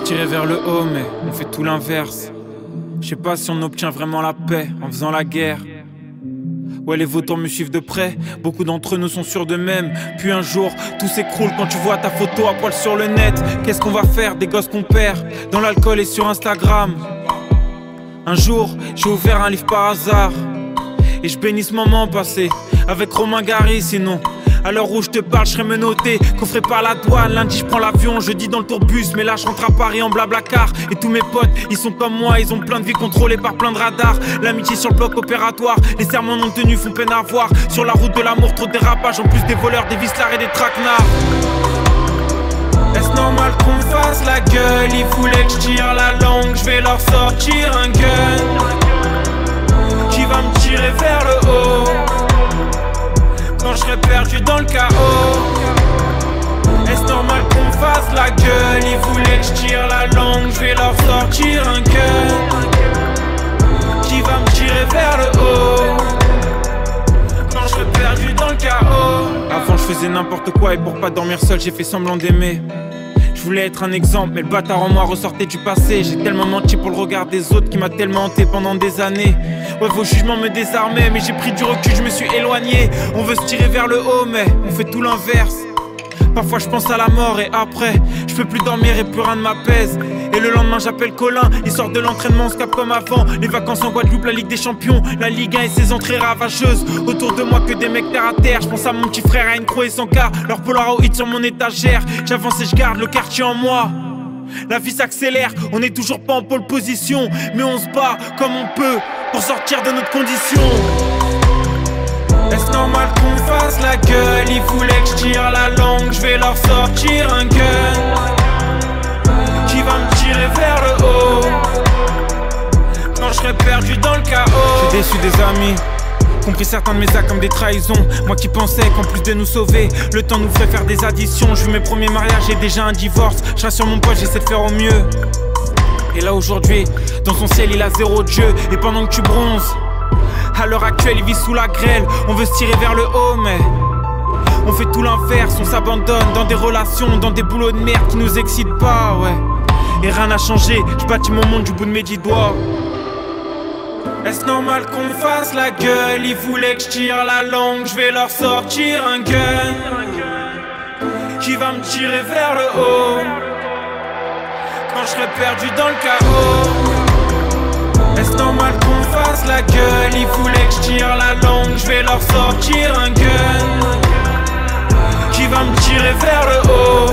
tirer vers le haut, mais on fait tout l'inverse. Je sais pas si on obtient vraiment la paix en faisant la guerre. Ouais, les votants me suivent de près, beaucoup d'entre nous sont sûrs d'eux-mêmes. Puis un jour, tout s'écroule quand tu vois ta photo à poil sur le net. Qu'est-ce qu'on va faire des gosses qu'on perd dans l'alcool et sur Instagram? Un jour, j'ai ouvert un livre par hasard et je bénis ce moment passé avec Romain Gary. Sinon, à l'heure où je te parle, je serais menotté, coffré par la douane. Lundi, je prends l'avion, jeudi dans le tourbus, mais là, je rentre à Paris en blablacar. Et tous mes potes, ils sont comme moi, ils ont plein de vies contrôlées par plein de radars. L'amitié sur le bloc opératoire, les serments non tenus font peine à voir. Sur la route de l'amour, trop de dérapages, en plus des voleurs, des vislards et des traquenards. Est-ce normal qu'on fasse la gueule? Ils voulaient que je tire la langue, je vais leur sortir un gun qui va me tirer vers le haut quand je serai perdu dans le chaos. Est-ce normal qu'on fasse la gueule? Ils voulaient que je tire la langue, je vais leur sortir un gun qui va me tirer vers le haut quand je serai perdu dans le chaos. Avant je faisais n'importe quoi et pour pas dormir seul j'ai fait semblant d'aimer. Je voulais être un exemple, mais le bâtard en moi ressortait du passé. J'ai tellement menti pour le regard des autres qui m'a tellement hanté pendant des années. Ouais, vos jugements me désarmaient, mais j'ai pris du recul, je me suis éloigné. On veut se tirer vers le haut, mais on fait tout l'inverse. Parfois je pense à la mort et après je peux plus dormir et plus rien ne m'apaise. Et le lendemain j'appelle Colin, il sort de l'entraînement, on se capte comme avant. Les vacances en Guadeloupe, la Ligue des Champions, la Ligue 1 et ses entrées ravageuses. Autour de moi que des mecs terre à terre. Je pense à mon petit frère, à une croix et son quart. Leur Polaroid sur mon étagère. J'avance et je garde le quartier en moi. La vie s'accélère, on n'est toujours pas en pole position, mais on se bat comme on peut pour sortir de notre condition. Est-ce normal qu'on fasse la gueule? Ils voulaient que je tire la langue, je vais leur sortir un gun qui va me tirer vers le haut quand je serai perdu dans le chaos. J'ai déçu des amis, compris certains de mes actes comme des trahisons. Moi qui pensais qu'en plus de nous sauver, le temps nous ferait faire des additions. J'ai eu mes premiers mariages et déjà un divorce. Je rassure mon pote, j'essaie de faire au mieux. Et là aujourd'hui, dans son ciel il a zéro Dieu. Et pendant que tu bronzes, à l'heure actuelle il vit sous la grêle. On veut se tirer vers le haut mais on fait tout l'inverse. On s'abandonne dans des relations, dans des boulots de merde qui nous excitent pas, ouais. Et rien n'a changé, je bâtis mon monde du bout de mes 10 doigts. Est-ce normal qu'on fasse la gueule? Ils voulaient que je tire la langue, je vais leur sortir un gun qui va me tirer vers le haut quand je serai perdu dans le chaos. Est-ce normal qu'on fasse la gueule? Ils voulaient que je tire la langue, je vais leur sortir un gun qui va me tirer vers le haut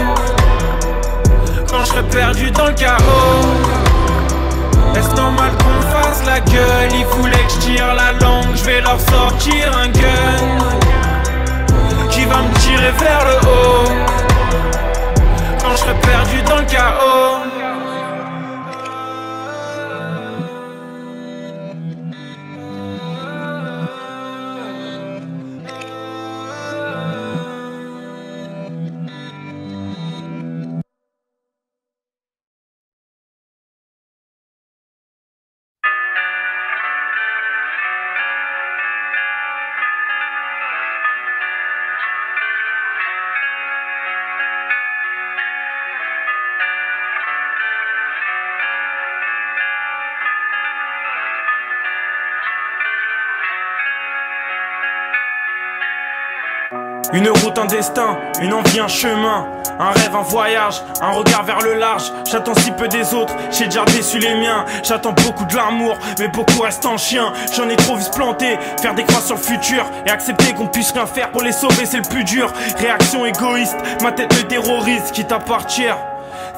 quand je serai perdu dans le chaos. Est-ce normal qu'on fasse la gueule? Ils voulaient que je tire la langue, je vais leur sortir un gun qui va me tirer vers le haut quand je serai perdu dans le chaos. Une route, un destin, une envie, un chemin, un rêve, un voyage, un regard vers le large. J'attends si peu des autres, j'ai déjà déçu les miens. J'attends beaucoup de l'amour, mais beaucoup restent en chien. J'en ai trop vu se planter, faire des croix sur le futur et accepter qu'on puisse rien faire pour les sauver, c'est le plus dur. Réaction égoïste, ma tête me terrorise, quitte à partir.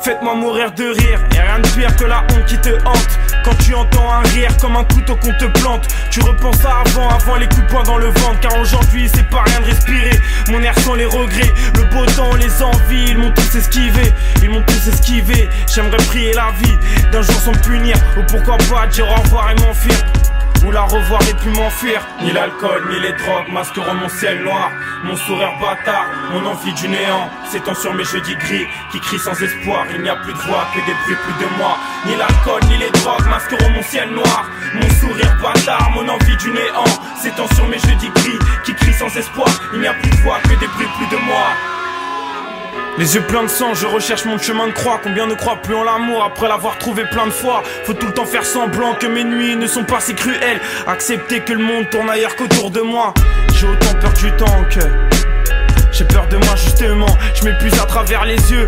Faites-moi mourir de rire, et rien de pire que la honte qui te hante. Quand tu entends un rire comme un couteau qu'on te plante, tu repenses à avant les coups de poing dans le ventre. Car aujourd'hui c'est pas rien de respirer, mon air sans les regrets. Le beau temps, les envies, ils m'ont tous esquivé. Ils m'ont tous esquivé, j'aimerais prier la vie d'un jour sans me punir, ou pourquoi pas dire au revoir et m'enfuir, ou la revoir et puis m'enfuir. Ni l'alcool, ni les drogues masqueront mon ciel noir. Mon sourire bâtard, mon envie du néant s'étend sur mes jeudis gris qui crient sans espoir. Il n'y a plus de voix, que des bruits, plus de moi. Ni l'alcool, ni les drogues masqueront mon ciel noir. Mon sourire bâtard, mon envie du néant s'étend sur mes jeudis gris qui crient sans espoir. Il n'y a plus de voix, que des bruits, plus de moi. Les yeux pleins de sang, je recherche mon chemin de croix. Combien ne croient plus en l'amour après l'avoir trouvé plein de fois? Faut tout le temps faire semblant que mes nuits ne sont pas si cruelles. Accepter que le monde tourne ailleurs qu'autour de moi. J'ai autant peur du temps que... j'ai peur de moi justement, je m'épuise à travers les yeux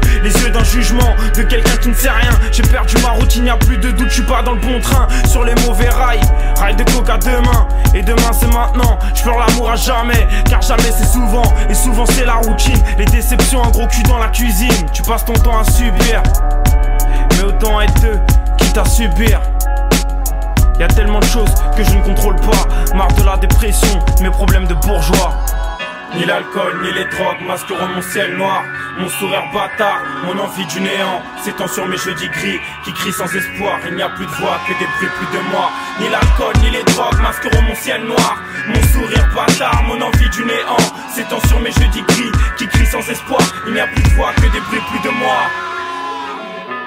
d'un jugement, de quelqu'un qui ne sait rien. J'ai perdu ma routine, y'a plus de doute, je suis pas dans le bon train. Sur les mauvais rails, rails de coca demain. Et demain c'est maintenant, je pleure l'amour à jamais. Car jamais c'est souvent, et souvent c'est la routine. Les déceptions, un gros cul dans la cuisine. Tu passes ton temps à subir, mais autant être deux, quitte à subir. Y'a tellement de choses que je ne contrôle pas. Marre de la dépression, mes problèmes de bourgeois. Ni l'alcool, ni les drogues masqueront mon ciel noir. Mon sourire bâtard, mon envie du néant s'étend sur mes jeudis gris, qui crient sans espoir. Il n'y a plus de voix, que des bruits, plus de moi. Ni l'alcool, ni les drogues masqueront mon ciel noir. Mon sourire bâtard, mon envie du néant s'étend sur mes jeudis gris, qui crient sans espoir. Il n'y a plus de voix, que des bruits, plus de moi.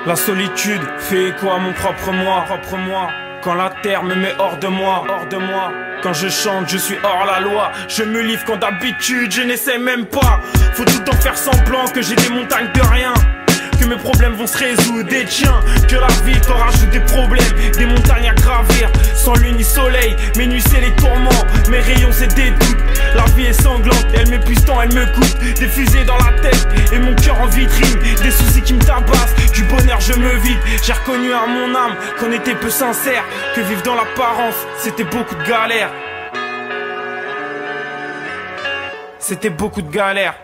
La solitude fait écho à mon propre moi. Quand la terre me met hors de moi. Quand je chante, je suis hors la loi. Je me livre quand d'habitude, je n'essaie même pas. Faut tout le temps faire semblant que j'ai des montagnes de rien, que mes problèmes vont se résoudre, des tiens. Que la vie t'en rajoute des problèmes, des montagnes à gravir. Sans lune ni soleil, mes nuits c'est les tourments, mes rayons c'est des doutes. La vie est sanglante, elle m'épuise tant, elle me coûte. Des fusées dans la tête et mon cœur en vitrine. Des soucis qui me tabassent, du bonheur je me vide. J'ai reconnu à mon âme qu'on était peu sincère, que vivre dans l'apparence c'était beaucoup de galères. C'était beaucoup de galères.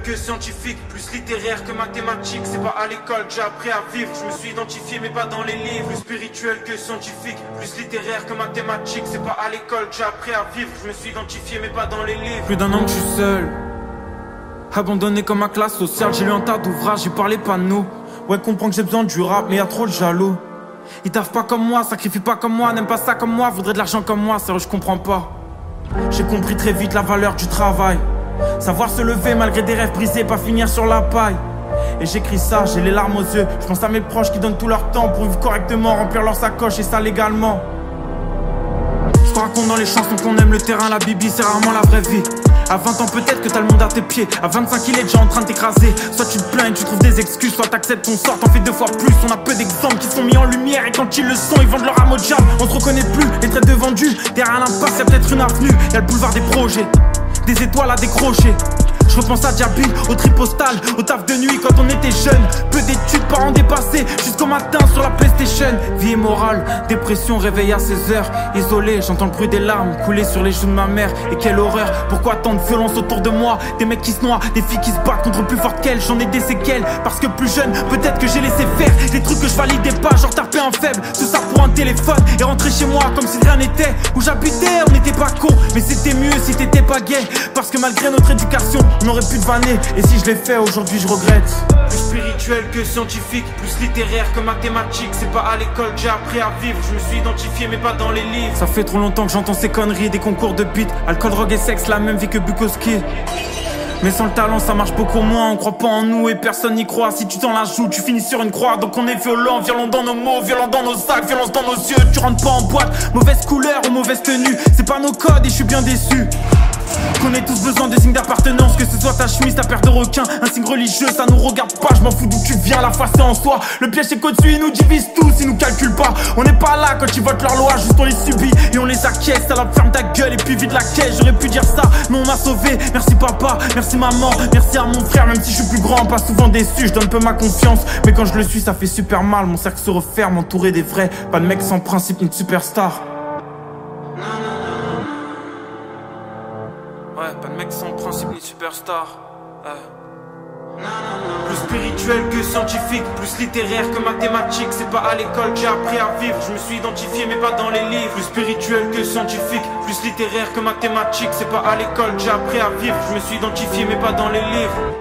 Que scientifique, plus littéraire que mathématique. C'est pas à l'école que j'ai appris à vivre. Je me suis identifié mais pas dans les livres. Plus spirituel que scientifique, plus littéraire que mathématique. C'est pas à l'école que j'ai appris à vivre. Je me suis identifié mais pas dans les livres. Plus d'un an que je suis seul, abandonné comme ma classe sociale. J'ai lu un tas d'ouvrages, j'ai parlé pas de nous. Ouais, comprends que j'ai besoin du rap, mais y'a trop de jaloux. Ils taffent pas comme moi, sacrifient pas comme moi, n'aiment pas ça comme moi, voudraient de l'argent comme moi. Sérieux, je comprends pas. J'ai compris très vite la valeur du travail. Savoir se lever malgré des rêves brisés, pas finir sur la paille. Et j'écris ça, j'ai les larmes aux yeux. Je pense à mes proches qui donnent tout leur temps pour vivre correctement, remplir leur sacoche et ça légalement. Je te raconte dans les chansons qu'on aime le terrain, la bibi c'est rarement la vraie vie. À 20 ans peut-être que t'as le monde à tes pieds. À 25 il est déjà en train de t'écraser. Soit tu te plains et tu trouves des excuses, soit t'acceptes ton sort, t'en fais 2 fois plus. On a peu d'exemples qui sont mis en lumière et quand ils le sont, ils vendent leur âme au diable. On se reconnaît plus, les traits de vendus. Derrière l'impasse y'a peut-être une avenue. Y'a le boulevard des projets, des étoiles à décrocher. Je repense à Diabil, au tri postal, au taf de nuit quand on était jeune. Peu d'études, parents dépassés, jusqu'au matin sur la PlayStation. Vie immorale, dépression, réveil à 16h. Isolé, j'entends le bruit des larmes couler sur les joues de ma mère. Et quelle horreur, pourquoi tant de violence autour de moi? Des mecs qui se noient, des filles qui se battent contre plus forte qu'elles. J'en ai des séquelles, parce que plus jeune, peut-être que j'ai laissé faire des trucs que je validais pas, genre taper un faible. Tout ça pour un téléphone et rentrer chez moi comme si rien n'était. Où j'habitais, on n'était pas cons, mais c'était mieux si t'étais pas gay. Parce que malgré notre éducation, on aurait pu te vanner, et si je l'ai fait aujourd'hui je regrette. Plus spirituel que scientifique, plus littéraire que mathématique. C'est pas à l'école que j'ai appris à vivre. Je me suis identifié mais pas dans les livres. Ça fait trop longtemps que j'entends ces conneries, des concours de beat. Alcool, drogue et sexe, la même vie que Bukowski. Mais sans le talent ça marche beaucoup moins. On croit pas en nous et personne n'y croit. Si tu t'en la joues tu finis sur une croix. Donc on est violent, violent dans nos mots, violent dans nos sacs, violence dans nos yeux. Tu rentres pas en boîte, mauvaise couleur ou mauvaise tenue. C'est pas nos codes et je suis bien déçu. Qu'on ait tous besoin de signes d'appartenance, que ce soit ta chemise, ta paire de requins, un signe religieux, ça nous regarde pas. Je m'en fous d'où tu viens, la face c'est en soi. Le piège c'est qu'au-dessus ils nous divisent tous, ils nous calculent pas. On n'est pas là quand ils votent leur loi, juste on les subit et on les acquiesce. Alors ferme ta gueule et puis vide la caisse. J'aurais pu dire ça, mais on m'a sauvé. Merci papa, merci maman, merci à mon frère. Même si je suis plus grand, pas souvent déçu, je donne peu ma confiance. Mais quand je le suis, ça fait super mal. Mon cercle se referme, entouré des vrais. Pas de mec sans principe ni de superstar. Ouais, pas de mec sans principe ni superstar. Plus spirituel que scientifique, plus littéraire que mathématique. C'est pas à l'école que j'ai appris à vivre. Je me suis identifié mais pas dans les livres. Plus spirituel que scientifique, plus littéraire que mathématique. C'est pas à l'école que j'ai appris à vivre. Je me suis identifié mais pas dans les livres.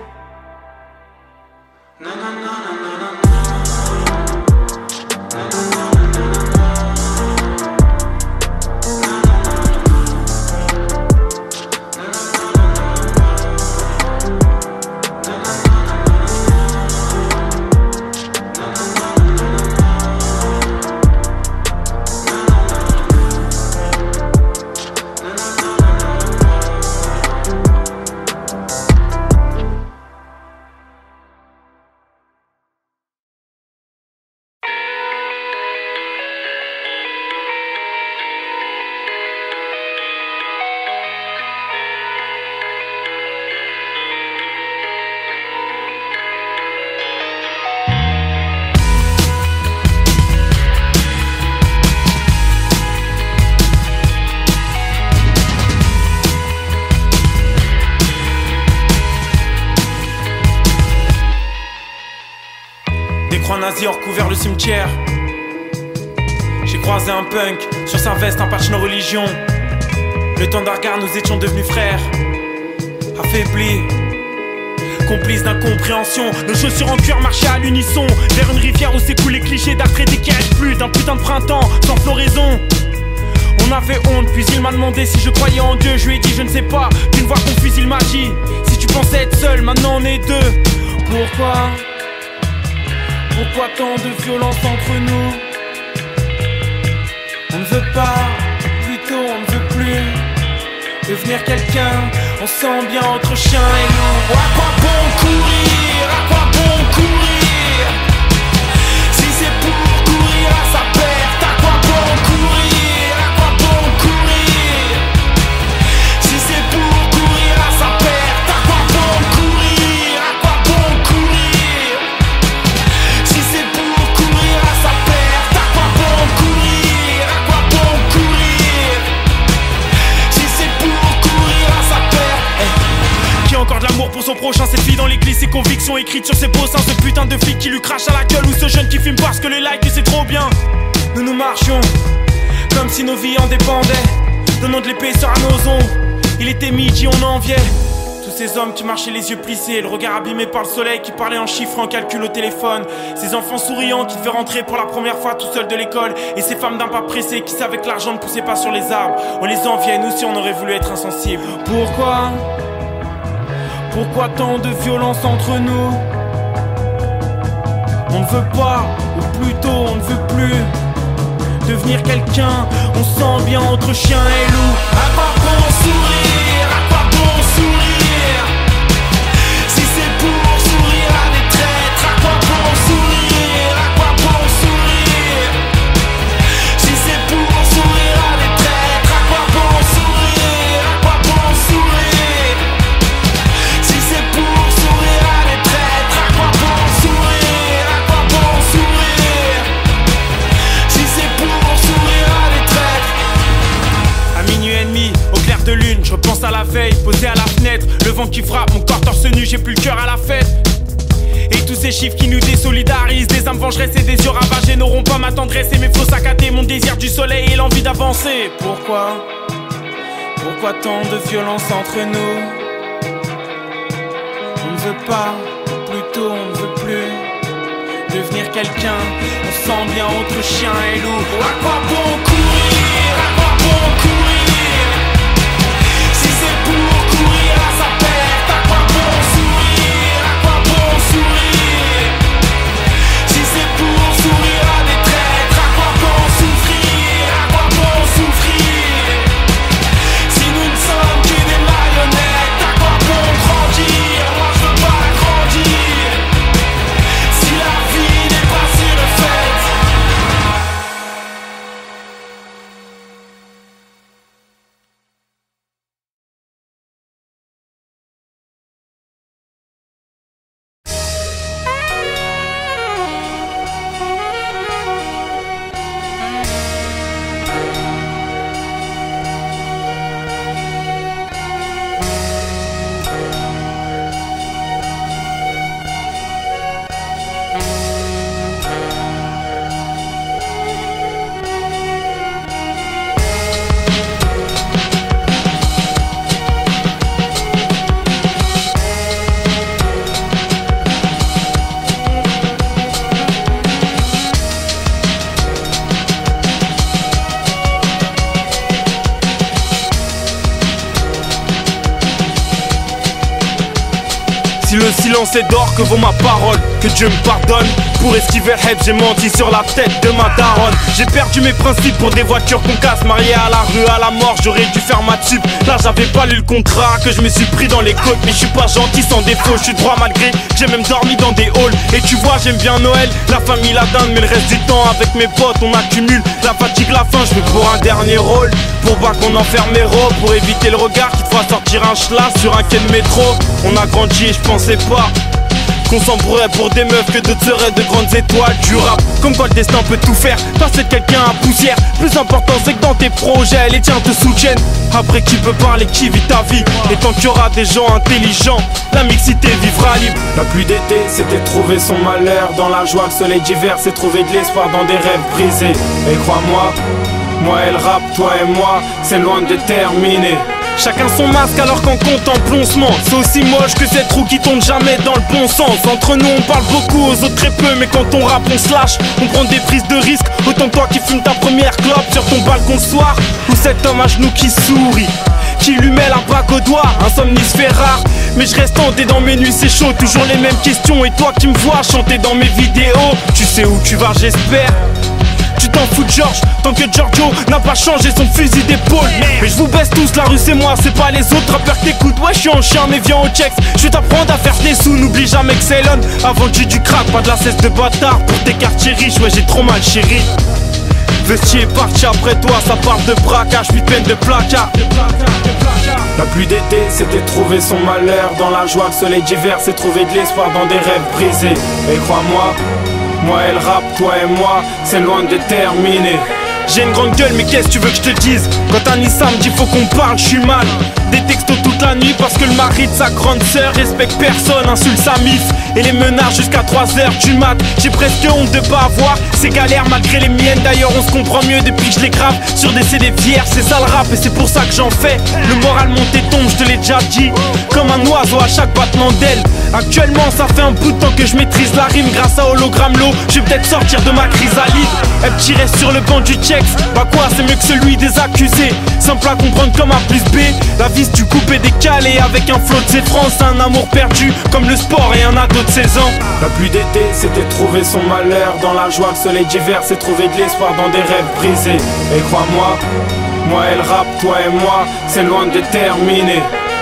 Croix nazi hors couvert le cimetière. J'ai croisé un punk, sur sa veste un patch nos religions. Le temps d'un regard nous étions devenus frères. Affaiblis, complices d'incompréhension. Nos chaussures en cuir marchaient à l'unisson vers une rivière où s'écoulent les clichés d'Alfred qui reste plus d'un putain de printemps sans floraison. On avait honte, puis il m'a demandé si je croyais en Dieu. Je lui ai dit je ne sais pas, d'une voix confuse il m'a dit si tu pensais être seul, maintenant on est deux. Pourquoi tant de violence entre nous? On ne veut pas, plutôt on ne veut plus devenir quelqu'un. On sent bien entre chien et loup. À quoi bon courir? À quoi bon courir? Si c'est pour courir à sa perte, à quoi bon courir? À quoi bon courir? Si c'est pour courir à sa perte, à quoi bon courir? À quoi bon courir? Si c'est pour courir à sa perte, à quoi bon courir? À quoi bon courir? Si c'est pour courir à sa perte. Qui a encore de l'amour pour son prochain? Cette fille dans l'église, ses convictions écrites sur ses beaux seins. Ce putain de flic qui lui crache à la gueule. Ou ce jeune qui fume parce que les likes c'est trop bien. Nous marchions comme si nos vies en dépendaient. Donnant de l'épaisseur à nos ombres. Il était midi, on enviait tous ces hommes qui marchaient les yeux plissés, le regard abîmé par le soleil, qui parlaient en chiffres, en calcul au téléphone. Ces enfants souriants qui devaient rentrer pour la première fois tout seuls de l'école. Et ces femmes d'un pas pressé qui savaient que l'argent ne poussait pas sur les arbres. On les enviait, nous aussi on aurait voulu être insensibles. Pourquoi tant de violence entre nous? On ne veut pas, ou plutôt on ne veut plus devenir quelqu'un. On sent bien entre chien et loup. À quoi bon sourire? À quoi bon sourire? Si c'est pour sourire à des traîtres, à quoi bon sourire? À quoi bon sourire? Si c'est pour sourire à des traîtres, à quoi bon sourire? À quoi bon sourire? Si c'est pour sourire à des traîtres, à quoi bon sourire? À quoi bon sourire? Si c'est pour sourire à des traîtres. À minuit et demi, au clair de lune, je repense à la veille, posé à la fenêtre. Le vent qui frappe, mon corps torse nu, j'ai plus le cœur à la fête. Et tous ces chiffres qui nous désolidarisent. Des âmes vengeresses et des yeux ravagés n'auront pas ma tendresse et mes flots saccadés. Mon désir du soleil et l'envie d'avancer. Pourquoi tant de violence entre nous? On ne veut pas, plutôt on ne veut plus devenir quelqu'un. On sent bien entre chien et loup. À quoi bon courir? À quoi bon courir? Si c'est pour courir à sa perte, à quoi bon sourire? À quoi bon sourire? Si c'est pour sourire à des traîtres, à quoi bon souffrir? À quoi bon souffrir? Si nous ne sommes que des malades. le silence est d'or, que vaut ma parole, que Dieu me pardonne. Pour esquiver le hype, j'ai menti sur la tête de ma daronne. J'ai perdu mes principes pour des voitures qu'on casse. Marié à la rue, à la mort, j'aurais dû faire ma sup. Là j'avais pas lu le contrat, que je me suis pris dans les côtes. Mais je suis pas gentil sans défaut, je suis droit malgré. J'ai même dormi dans des halls. Et tu vois j'aime bien Noël, la famille la dinde. Mais le reste du temps avec mes potes on accumule la fatigue, la faim, je veux pour un dernier rôle. Pour pas qu'on enferme mes robes, pour éviter le regard qui te fera sortir un schlass sur un quai de métro. On a grandi et je pensais pas qu'on s'embrouillerait pour des meufs, que d'autres seraient de grandes étoiles du rap. Comme quoi le destin peut tout faire, passer de quelqu'un à poussière. Plus important c'est que dans tes projets, les tiens te soutiennent. Après qui peut parler, qui vit ta vie. Et tant qu'il y aura des gens intelligents, la mixité vivra libre. La pluie d'été, c'était trouver son malheur dans la joie. Le soleil d'hiver, c'est trouver de l'espoir dans des rêves brisés. Et crois-moi, moi et le rap, toi et moi, c'est loin de terminer. Chacun son masque alors qu'en contemple on se ment. C'est aussi moche que cette roue qui tombe jamais dans le bon sens. Entre nous on parle beaucoup, aux autres très peu. Mais quand on rappe on se lâche, on prend des prises de risque. Autant que toi qui fumes ta première clope sur ton balcon le soir. Ou cet homme à genoux qui sourit, qui lui met la bague au doigt. Un somnifère rare, mais je reste hanté dans mes nuits, c'est chaud. Toujours les mêmes questions et toi qui me vois chanter dans mes vidéos. Tu sais où tu vas j'espère. Tu t'en fous de George, tant que Giorgio n'a pas changé son fusil d'épaule. Mais je vous baisse tous, la rue c'est moi, c'est pas les autres rappeurs que t'écoutes. Ouais je suis en chien mais viens au checks. Je vais t'apprendre à faire des sous, n'oublie jamais que c'est l'homme. Avant que j'ai du crack, pas de la cesse de bâtard. Pour tes quartiers riches, ouais j'ai trop mal chéri. Vestier est parti après toi, ça parle de braquage, puis peine de placard. La pluie d'été, c'était trouver son malheur dans la joie. Le soleil d'hiver, c'est trouver de l'espoir dans des rêves brisés. Et crois-moi, moi et le rap, toi et moi, c'est loin de terminer. J'ai une grande gueule mais qu'est-ce que tu veux que je te dise? Quand Anissa me dit faut qu'on parle, je suis mal. Des textos toute la nuit parce que le mari de sa grande sœur respecte personne, insulte sa mif et les menace jusqu'à 3h du mat. J'ai presque honte de pas avoir ces galères malgré les miennes. D'ailleurs on se comprend mieux depuis que je les grave sur des CD fiers. C'est ça le rap et c'est pour ça que j'en fais. Le moral monte et tombe, je te l'ai déjà dit. Comme un oiseau à chaque battement d'aile. Actuellement ça fait un bout de temps que je maîtrise la rime. Grâce à Hologramme Low, je vais peut-être sortir de ma chrysalide. Elle tirait sur le banc du check. Bah quoi, c'est mieux que celui des accusés. Simple à comprendre comme A plus B. La vis du coupé décalé avec un flot de ses France. Un amour perdu comme le sport et un ado de 16 ans. La pluie d'été, c'était trouver son malheur dans la joie. Le soleil d'hiver, c'est trouver de l'espoir dans des rêves brisés. Et crois-moi, moi et le rap, toi et moi, c'est loin de terminer.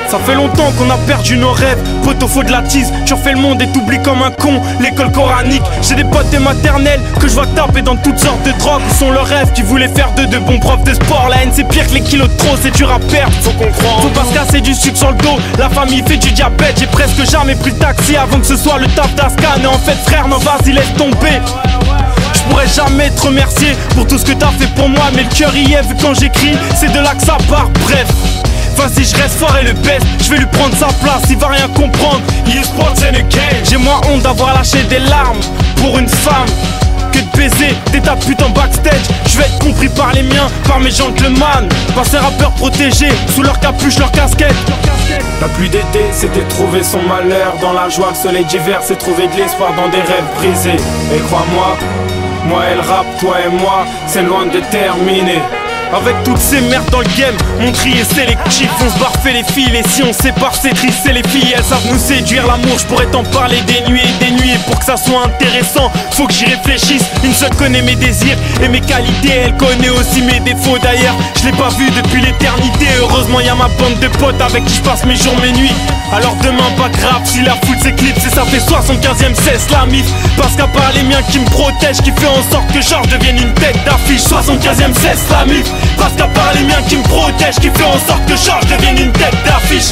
Ça fait longtemps qu'on a perdu nos rêves. Poteau faut de la tise, tu refais le monde et t'oublies comme un con l'école coranique. J'ai des potes des maternelles que je vois taper dans toutes sortes de drogues. Où sont leurs rêves qui voulaient faire de bons profs de sport. La haine c'est pire que les kilos de trop, c'est dur à perdre. Faut comprendre, faut pas se casser du sucre sur le dos. La famille fait du diabète, j'ai presque jamais pris le taxi avant que ce soit le taf d'Ascan. Et en fait frère, non vas-y laisse tomber. Je pourrais jamais te remercier pour tout ce que t'as fait pour moi. Mais le cœur y est vu quand j'écris, c'est de là que ça part, bref. Vas-y je reste fort et le best, je vais lui prendre sa place, il va rien comprendre. J'ai moins honte d'avoir lâché des larmes pour une femme que de baiser des tas de putes en backstage. Je vais être compris par les miens, par mes gentlemen. Par ces rappeurs protégés, sous leur capuche, leur casquette. La pluie d'été, c'était trouver son malheur dans la joie. Le soleil d'hiver, c'est trouver de l'espoir dans des rêves brisés. Et crois-moi, moi et le rap, toi et moi, c'est loin de terminer. Avec toutes ces merdes dans le game, mon tri est sélectif. On se barre fait les fils et si on sépare c'est triste, c'est les filles. Elles savent nous séduire, l'amour je pourrais t'en parler des nuits et des nuits. Et pour que ça soit intéressant, faut que j'y réfléchisse. Une seule connaît mes désirs et mes qualités, elle connaît aussi mes défauts. D'ailleurs, je l'ai pas vu depuis l'éternité. Heureusement y'a ma bande de potes avec qui je passe mes jours, mes nuits. Alors demain pas grave si la foule s'éclipse. Et ça fait 75ème cesse la mif. Parce qu'à part les miens qui me protègent, qui fait en sorte que Georges devienne une tête d'affiche. 75ème cesse la mif. Parce qu'à part les miens qui me protègent, qui fait en sorte que Georges devienne une tête d'affiche.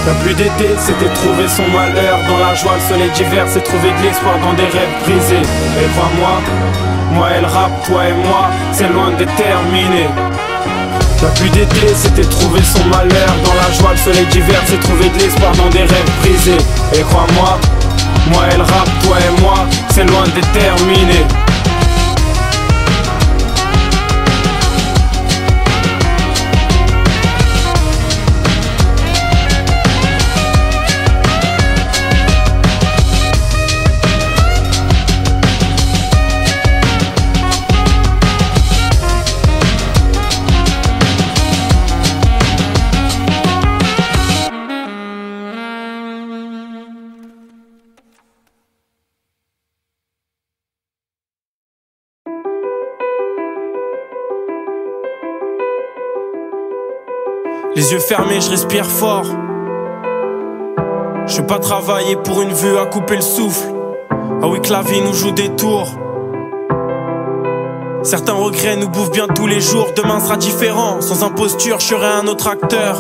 La pluie d'été, c'était trouver son malheur dans la joie. Le soleil d'hiver, c'est trouver de l'espoir dans des rêves brisés. Et crois-moi, moi et le rap, toi et moi, c'est loin de terminer. La pluie d'été, c'était trouver son malheur dans la joie. Le soleil d'hiver, c'est trouver de l'espoir dans des rêves brisés. Et crois-moi, moi et le rap, toi et moi, c'est loin de terminer. Les yeux fermés, je respire fort. Je veux pas travailler pour une vue à couper le souffle. Ah oui que la vie nous joue des tours. Certains regrets nous bouffent bien tous les jours. Demain sera différent, sans imposture, je serai un autre acteur.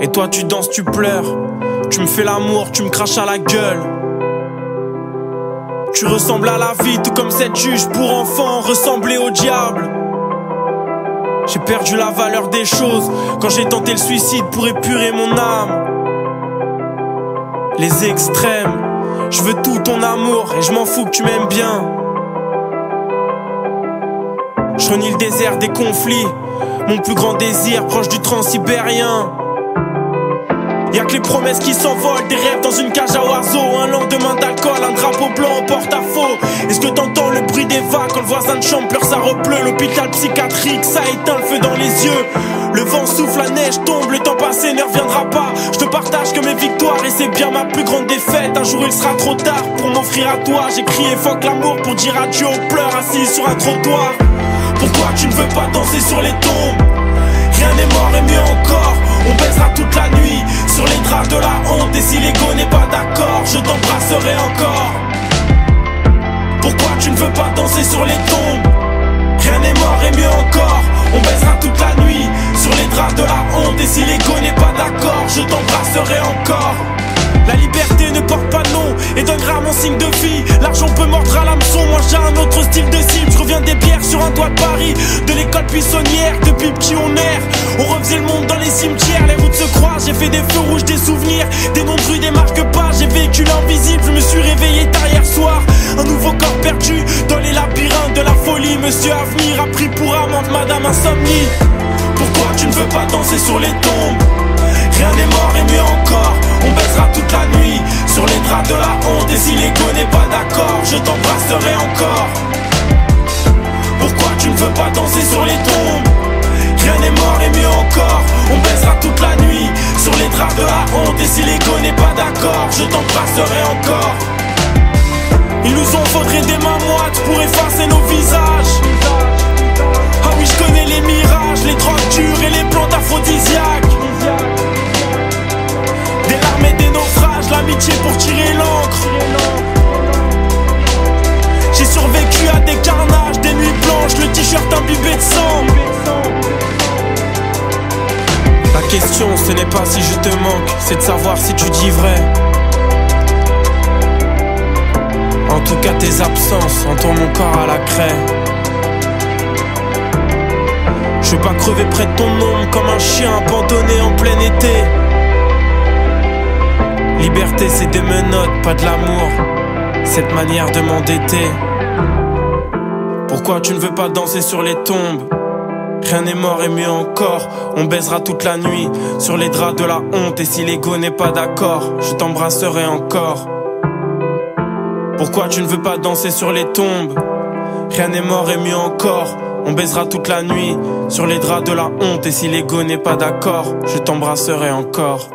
Et toi tu danses, tu pleures. Tu me fais l'amour, tu me craches à la gueule. Tu ressembles à la vie, tout comme cette juge pour enfants ressemblait au diable. J'ai perdu la valeur des choses quand j'ai tenté le suicide pour épurer mon âme. Les extrêmes, je veux tout ton amour et je m'en fous que tu m'aimes bien. Je renie le désert des conflits, mon plus grand désir proche du transsibérien. Y'a que les promesses qui s'envolent, des rêves dans une cage à oiseaux. Un lendemain d'alcool, un drapeau blanc en porte-à-faux. Est-ce que t'entends le bruit des vagues quand le voisin de chambre pleure, ça repleut. L'hôpital psychiatrique, ça éteint le feu dans les yeux. Le vent souffle, la neige tombe, le temps passé ne reviendra pas. Je te partage que mes victoires et c'est bien ma plus grande défaite. Un jour il sera trop tard pour m'offrir à toi. J'ai crié fuck l'amour pour dire adieu aux pleurs assis sur un trottoir. Pourquoi tu ne veux pas danser sur les tombes? Rien n'est mort et mieux encore, on baisera toute la nuit sur les draps de la honte. Et si l'ego n'est pas d'accord, je t'embrasserai encore. Pourquoi tu ne veux pas danser sur les tombes? Rien n'est mort et mieux encore, on baisera toute la nuit sur les draps de la honte. Et si l'ego n'est pas d'accord, je t'embrasserai encore. La liberté ne porte pas de nom et donne rarement signe de vie. L'argent peut mordre à l'hameçon, moi j'ai un autre style de cible. Je reviens des bières sur un toit de Paris, de l'école buissonnière. Depuis petit on erre, on refaisait le monde dans les cimetières. Les routes se croisent, j'ai fait des feux rouges, des souvenirs, des noms de rue, des marques pas. J'ai vécu l'invisible, je me suis réveillé tard hier soir. Un nouveau corps perdu dans les labyrinthes de la folie. Monsieur Avenir a pris pour amante Madame Insomnie. Pourquoi tu ne veux pas danser sur les tombes? Rien n'est mort et mieux encore, on baisera toute la nuit sur les draps de la honte. Et si l'ego n'est pas d'accord, je t'embrasserai encore. Pourquoi tu ne veux pas danser sur les tombes? Rien n'est mort et mieux encore, on baisera toute la nuit sur les draps de la honte. Et si l'ego n'est pas d'accord, je t'embrasserai encore. Il nous en faudrait des mains moites pour effacer nos visages. Ah oui je connais les mirages, les drogues dures et les plantes aphrodisiaques. Des larmes et des naufrages, l'amitié pour tirer l'encre. J'ai survécu à des carnages, des nuits blanches, le t-shirt imbibé de sang. La question ce n'est pas si je te manque, c'est de savoir si tu dis vrai. En tout cas tes absences entourent mon corps à la craie. Je veux pas crever près de ton ombre comme un chien abandonné en plein été. Liberté c'est des menottes, pas de l'amour, cette manière de m'endetter. Pourquoi tu ne veux pas danser sur les tombes? Rien n'est mort et mieux encore, on baisera toute la nuit sur les draps de la honte. Et si l'ego n'est pas d'accord, je t'embrasserai encore. Pourquoi tu ne veux pas danser sur les tombes? Rien n'est mort et mieux encore, on baisera toute la nuit sur les draps de la honte. Et si l'ego n'est pas d'accord, je t'embrasserai encore.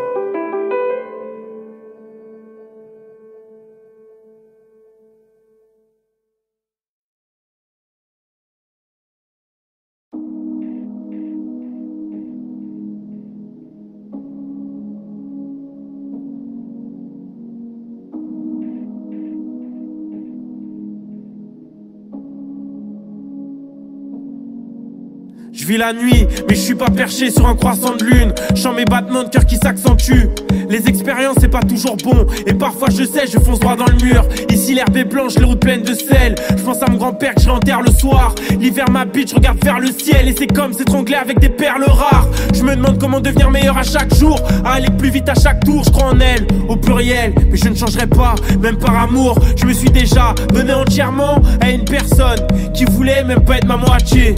Je vis la nuit, mais je suis pas perché sur un croissant de lune. Je sens mes battements de cœur qui s'accentuent. Les expériences c'est pas toujours bon, et parfois je sais, je fonce droit dans le mur. Ici l'herbe est blanche, les routes pleines de sel. Je pense à mon grand-père que je réenterre le soir. L'hiver m'habite, je regarde vers le ciel, et c'est comme s'étrangler avec des perles rares. Je me demande comment devenir meilleur à chaque jour, à aller plus vite à chaque tour. Je crois en elle, au pluriel, mais je ne changerai pas, même par amour. Je me suis déjà donné entièrement à une personne qui voulait même pas être ma moitié.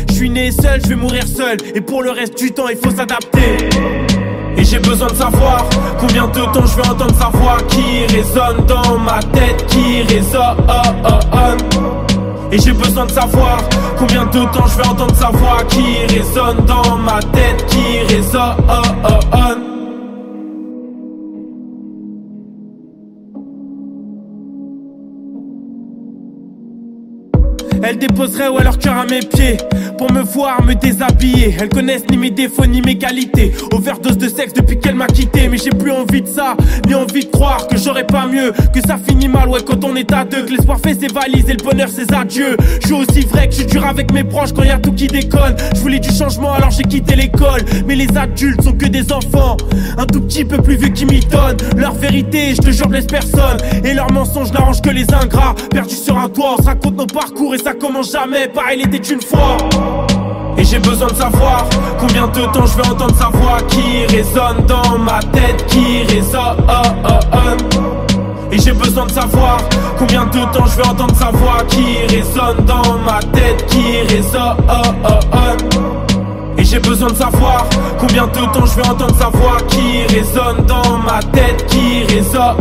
Je suis né seul, je vais mourir seul, et pour le reste du temps il faut s'adapter. Et j'ai besoin de savoir combien de temps je vais entendre sa voix qui résonne dans ma tête, qui résonne. Et j'ai besoin de savoir combien de temps je vais entendre sa voix qui résonne dans ma tête, qui résonne. Elles déposeraient ouais leur cœur à mes pieds pour me voir me déshabiller. Elles connaissent ni mes défauts ni mes qualités. Overdose de sexe depuis qu'elle m'a quitté. Mais j'ai plus envie de ça, ni envie de croire que j'aurais pas mieux, que ça finit mal ouais quand on est à deux, que l'espoir fait ses valises et le bonheur ses adieux. Je suis aussi vrai que je suis dur avec mes proches quand y a tout qui déconne. Je voulais du changement alors j'ai quitté l'école. Mais les adultes sont que des enfants, un tout petit peu plus vieux qui m'étonnent. Leur vérité, je te jure, blesse personne. Et leurs mensonges n'arrangent que les ingrats. Perdus sur un toit, on se raconte nos parcours et ça commence jamais pareil il était une fois. Et j'ai besoin de savoir combien de temps je vais entendre sa voix qui résonne dans ma tête, qui résonne. Et j'ai besoin de savoir combien de temps je vais entendre sa voix qui résonne dans ma tête, qui résonne. Et j'ai besoin de savoir combien de temps je vais entendre sa voix qui résonne dans ma tête, qui résonne.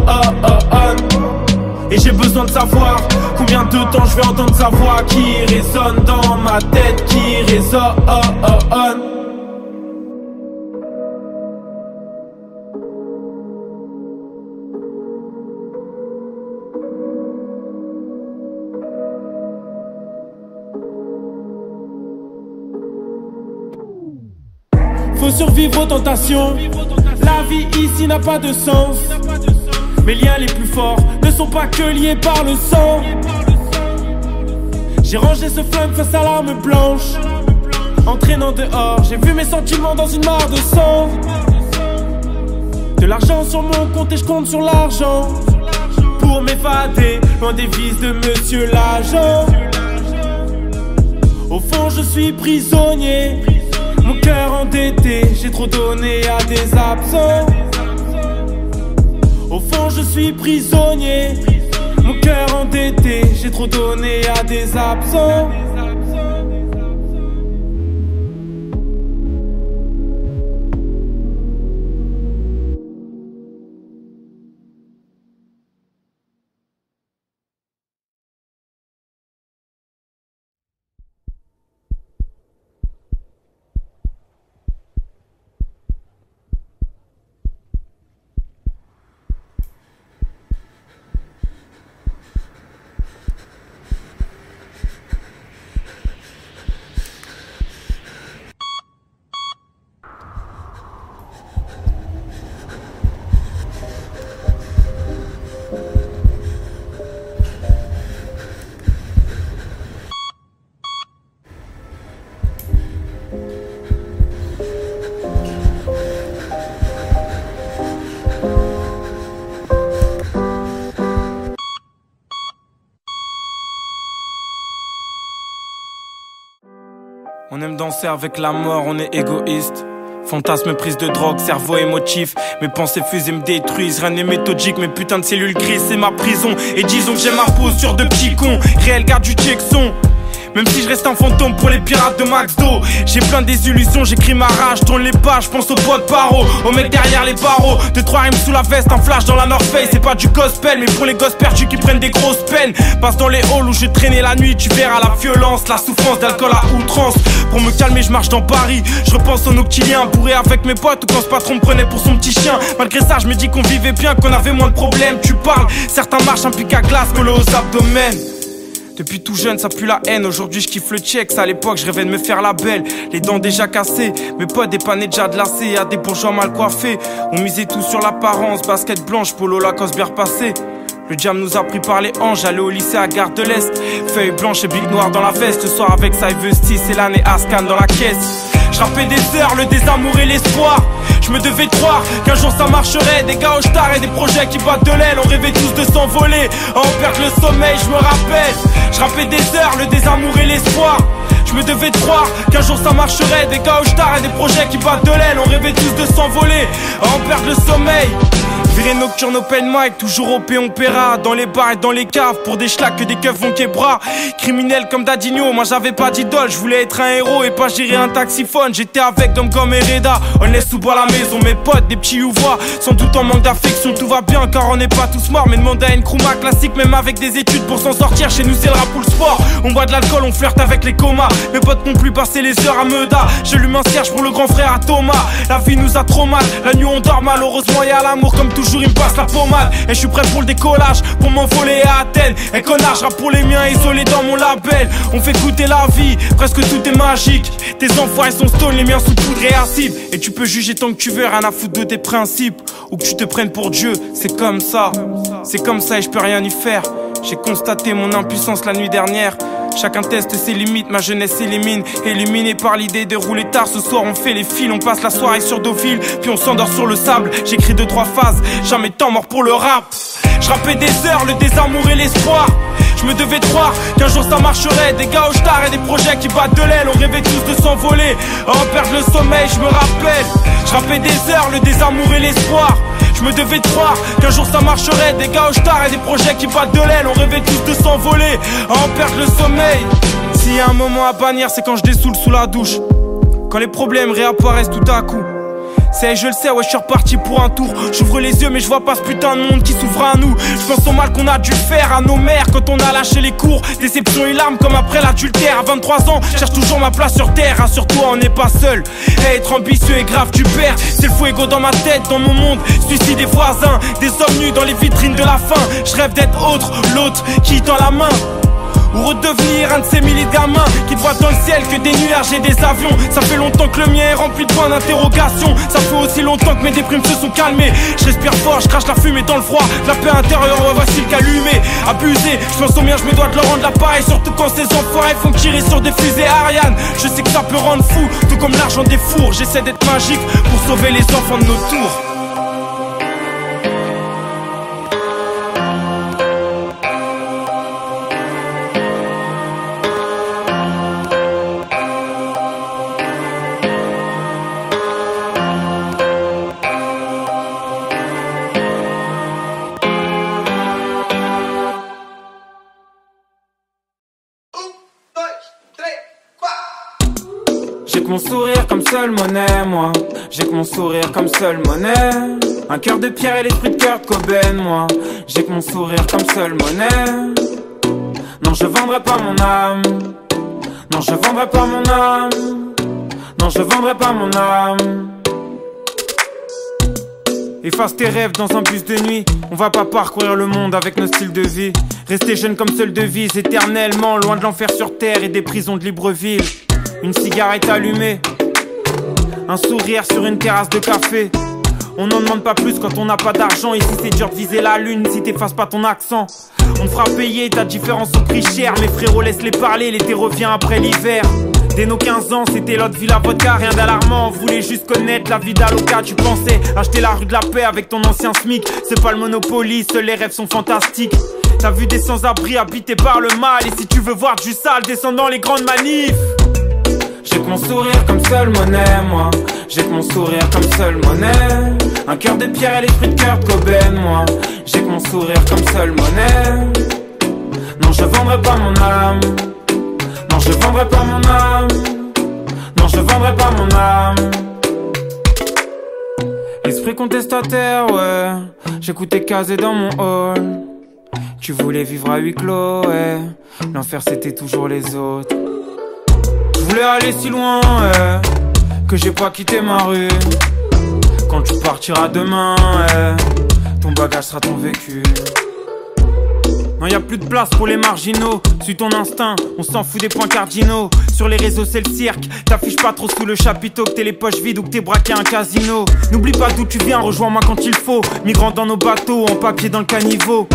Et j'ai besoin de savoir combien de temps je vais entendre sa voix qui résonne dans ma tête, qui résonne. Faut survivre aux tentations. La vie ici n'a pas de sens. Mes liens les plus forts ne sont pas que liés par le sang. J'ai rangé ce flingue face à l'arme blanche. Entraînant dehors, j'ai vu mes sentiments dans une mare de sang. De l'argent sur mon compte et je compte sur l'argent pour m'évader, loin des vices de monsieur l'agent. Au fond je suis prisonnier, mon cœur endetté, j'ai trop donné à des absents. Au fond je suis prisonnier, mon cœur endetté, j'ai trop donné à des absents. On aime danser avec la mort, on est égoïste. Fantasme, prise de drogue, cerveau émotif. Mes pensées fusées me détruisent, rien n'est méthodique. Mes putains de cellules grises, c'est ma prison. Et disons que j'ai ma posture de petit con, réel garde du Jackson. Même si je reste un fantôme pour les pirates de McDo. J'ai plein de désillusions, j'écris ma rage, tourne les pages, pense au poids de paro, au mec derrière les barreaux. 2-3 rimes sous la veste, un flash dans la North Face. C'est pas du gospel, mais pour les gosses perdus qui prennent des grosses peines. Passe dans les halls où je traînais la nuit, tu verras la violence, la souffrance d'alcool à outrance. Pour me calmer, je marche dans Paris, je repense au noctilien, bourré avec mes potes ou quand ce patron me prenait pour son petit chien. Malgré ça, je me dis qu'on vivait bien, qu'on avait moins de problèmes. Tu parles, certains marchent un pic à glace collé aux abdomens. Depuis tout jeune ça pue la haine, aujourd'hui je kiffe le check. À l'époque je rêvais de me faire la belle, les dents déjà cassées. Mes potes dépannaient déjà de lacets, y'a des bourgeois mal coiffés. On misait tout sur l'apparence, basket blanche, polo Lacoste bien repassé. Le jam nous a pris par les hanches, j'allais au lycée à Gare de l'Est. Feuille blanche et big noir dans la veste, le soir avec Saïvesti, c'est l'année Ascan dans la caisse. Je rappais des heures, le désamour et l'espoir. Je me devais croire qu'un jour ça marcherait. Des gars au star et des projets qui battent de l'aile. On rêvait tous de s'envoler, à en perdre le sommeil, je me rappelle. Je rappais des heures, le désamour et l'espoir. Je me devais de croire qu'un jour ça marcherait. Des gars au star et des projets qui battent de l'aile. On rêvait tous de s'envoler, à en perdre le sommeil. Virée nocturne open mic, toujours au péon pera. Dans les bars et dans les caves, pour des schlacs que des keufs vont québra. Criminel comme Dadinho, moi j'avais pas d'idole. Je voulais être un héros et pas gérer un taxiphone. J'étais avec d'hommes comme Hereda, on laisse sous bois la maison. Mes potes, des petits ouvois, sans doute en manque d'affection. Tout va bien car on n'est pas tous morts. Mais demande à une Nkrumah classique, même avec des études pour s'en sortir. Chez nous c'est le rap ou le sport. On boit de l'alcool, on flirte avec les comas. Mes potes n'ont plus passé les heures à Meda. Je lui m'en cherche pour le grand frère à Thomas. La vie nous a trop mal, la nuit on dort mal. Heureusement y'a l'amour comme toujours. jour il me passe la pommade. Et je suis prêt pour le décollage, pour m'envoler à Athènes. Et connard, je rappe pour les miens, isolés dans mon label. On fait goûter la vie, presque tout est magique. Tes enfoirés sont stone, les miens sous poudre et acide. Et tu peux juger tant que tu veux, rien à foutre de tes principes. Ou que tu te prennes pour Dieu, c'est comme ça. C'est comme ça et je peux rien y faire. J'ai constaté mon impuissance la nuit dernière. Chacun teste ses limites, ma jeunesse s'élimine. Illuminé par l'idée de rouler tard, ce soir on fait les fils. On passe la soirée sur Deauville, puis on s'endort sur le sable. J'écris 2-3 phases, jamais temps mort pour le rap. Je rappais des heures, le désamour et l'espoir. Je me devais de croire qu'un jour ça marcherait. Des gars au star et des projets qui battent de l'aile. On rêvait tous de s'envoler, en perdre le sommeil, je me rappelle. Je rappais des heures, le désamour et l'espoir. Je me devais de croire qu'un jour ça marcherait. Des gars au star et des projets qui battent de l'aile. On rêvait tous de s'envoler, en perdre le sommeil. S'il y a un moment à bannir, c'est quand je dessoule sous la douche. Quand les problèmes réapparaissent tout à coup. C'est, je le sais, ouais, je suis reparti pour un tour. J'ouvre les yeux, mais je vois pas ce putain de monde qui s'ouvre à nous. Je pense au mal qu'on a dû faire à nos mères quand on a lâché les cours. Déception et larmes comme après l'adultère. À 23 ans, cherche toujours ma place sur terre. Rassure-toi, on n'est pas seul. Hey, être ambitieux et grave, tu perds. C'est le fuego dans ma tête, dans mon monde. Suicide des voisins, des hommes nus dans les vitrines de la faim. Je rêve d'être autre, l'autre qui tend la main. Ou redevenir un de ces milliers de gamins qui ne voient dans le ciel que des nuages et des avions. Ça fait longtemps que le mien est rempli de points d'interrogation. Ça fait aussi longtemps que mes déprimes se sont calmées. Je respire fort, je crache la fumée dans le froid. La paix intérieure, voici le calumet. Abusé, je pense au mien, je me dois de leur rendre l'appareil. Surtout quand ces enfoirés font tirer sur des fusées Ariane. Je sais que ça peut rendre fou, tout comme l'argent des fours. J'essaie d'être magique pour sauver les enfants de nos tours. J'ai que mon sourire comme seule monnaie, moi. J'ai que mon sourire comme seule monnaie. Un cœur de pierre et l'esprit de Kurt Cobain, moi. J'ai que mon sourire comme seule monnaie. Non, je vendrai pas mon âme. Non, je vendrai pas mon âme. Non, je vendrai pas mon âme. Efface tes rêves dans un bus de nuit. On va pas parcourir le monde avec nos styles de vie. Rester jeune comme seule devise, éternellement loin de l'enfer sur terre et des prisons de Libreville. Une cigarette allumée, un sourire sur une terrasse de café. On n'en demande pas plus quand on n'a pas d'argent. Ici c'est dur de viser la lune si t'effaces pas ton accent. On te fera payer ta différence au prix cher. Mes frérots laisse-les parler, l'été revient après l'hiver. Dès nos 15 ans, c'était l'autre vie, la vodka, rien d'alarmant. On voulait juste connaître la vie d'Aloca. Tu pensais acheter la rue de la paix avec ton ancien SMIC. C'est pas le Monopoly, seuls les rêves sont fantastiques. T'as vu des sans-abri habités par le mal. Et si tu veux voir du sale, descends dans les grandes manifs. J'ai que mon sourire comme seule monnaie, moi. J'ai que mon sourire comme seule monnaie. Un cœur de pierre et l'esprit de Kurt Cobain, moi. J'ai que mon sourire comme seule monnaie. Non, je vendrai pas mon âme. Non, je vendrai pas mon âme. Non, je vendrai pas mon âme. Esprit contestataire, ouais. J'écoutais casé dans mon hall. Tu voulais vivre à huis clos, ouais. L'enfer c'était toujours les autres. Je voulais aller si loin, ouais, que j'ai pas quitté ma rue. Quand tu partiras demain, ouais, ton bagage sera ton vécu. Non, y a plus de place pour les marginaux. Suis ton instinct, on s'en fout des points cardinaux. Sur les réseaux c'est le cirque. T'affiches pas trop sous le chapiteau, que t'es les poches vides ou que t'es braqué à un casino. N'oublie pas d'où tu viens, rejoins-moi quand il faut. Migrant dans nos bateaux, en papier dans le caniveau.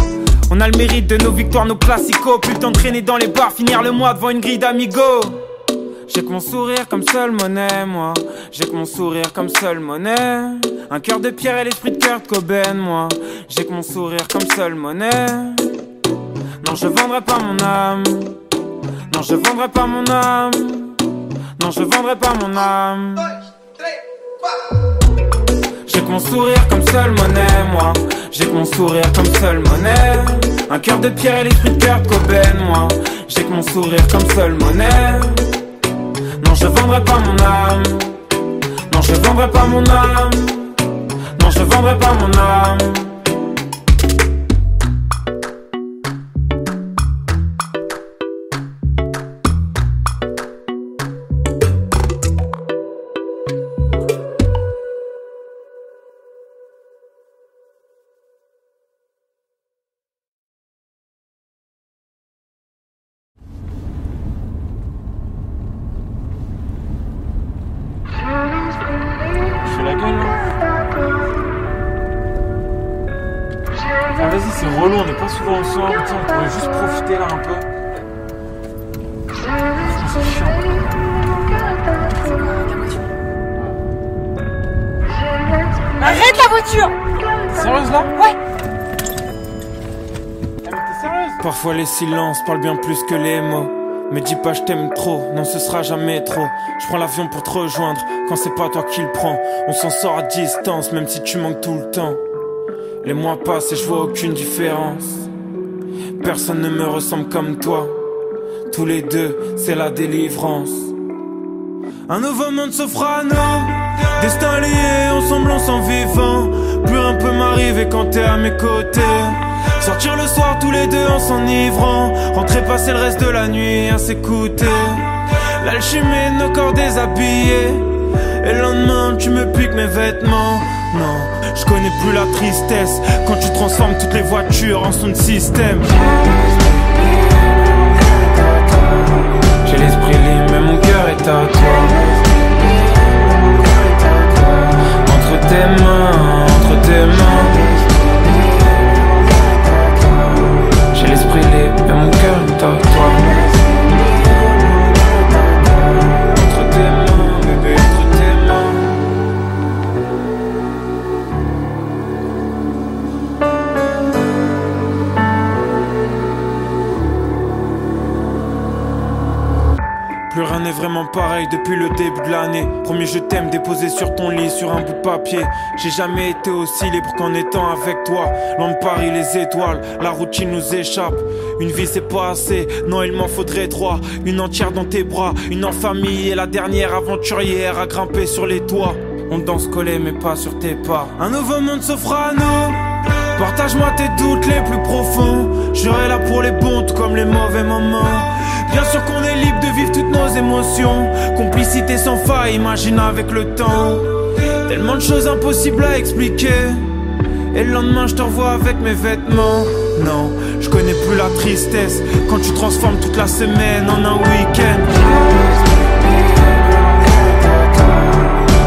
On a le mérite de nos victoires, nos classicos. Plus le temps de traîner dans les bars, finir le mois devant une grille d'amigo. J'ai que mon sourire comme seule monnaie, moi. J'ai que mon sourire comme seule monnaie. Un cœur de pierre et l'esprit de Kurt Cobain, moi. J'ai que mon sourire comme seule monnaie. Non, je vendrai pas mon âme. Non, je vendrai pas mon âme. Non, je vendrai pas mon âme. J'ai que mon sourire comme seule monnaie, moi. J'ai que mon sourire comme seule monnaie. Un cœur de pierre et l'esprit de Kurt Cobain, moi. J'ai que mon sourire comme seule monnaie. Non, je vendrai pas mon âme. Non, je vendrai pas mon âme. Non, je vendrai pas mon âme. fait la gueule là. Ah vas-y, c'est relou, on n'est pas souvent ensemble, tiens, on pourrait juste profiter là un peu. C'est chiant. Arrête la voiture! T'es sérieuse là? Ouais! Ah mais t'es sérieuse? Parfois les silences parlent bien plus que les mots. Me dis pas je t'aime trop, non ce sera jamais trop. Je prends l'avion pour te rejoindre, quand c'est pas toi qui le prends. On s'en sort à distance, même si tu manques tout le temps. Les mois passent et je vois aucune différence. Personne ne me ressemble comme toi. Tous les deux, c'est la délivrance. Un nouveau monde s'offre à nous. Destin lié, ensemble on s'en vivant. Plus rien peut m'arriver quand t'es à mes côtés. Sortir le soir tous les deux en s'enivrant. Rentrer passer le reste de la nuit à s'écouter. L'alchimie de nos corps déshabillés. Et le lendemain tu me piques mes vêtements. Non, je connais plus la tristesse quand tu transformes toutes les voitures en son de système. J'ai l'esprit libre mais mon cœur est à toi. Entre tes mains, entre tes mains. J'ai l'esprit libre mais mon cœur est à toi. Entre tes mains, bébé, entre tes mains. Plus rien n'est vraiment pareil depuis le début de l'année. Premier je t'aime déposé sur ton lit sur un bout de papier. J'ai jamais été aussi libre qu'en étant avec toi. Loin de Paris les étoiles, la routine nous échappe. Une vie c'est pas assez, non il m'en faudrait trois. Une entière dans tes bras, une en famille et la dernière aventurière à grimper sur les toits. On danse collé mais pas sur tes pas. Un nouveau monde s'offre à nous. Partage-moi tes doutes les plus profonds. Je serai là pour les bons tout comme les mauvais moments. Bien sûr qu'on est libre de vivre toutes nos émotions. Complicité sans faille, imagine avec le temps. Tellement de choses impossibles à expliquer. Et le lendemain je te revois avec mes vêtements. Non, je connais plus la tristesse quand tu transformes toute la semaine en un week-end.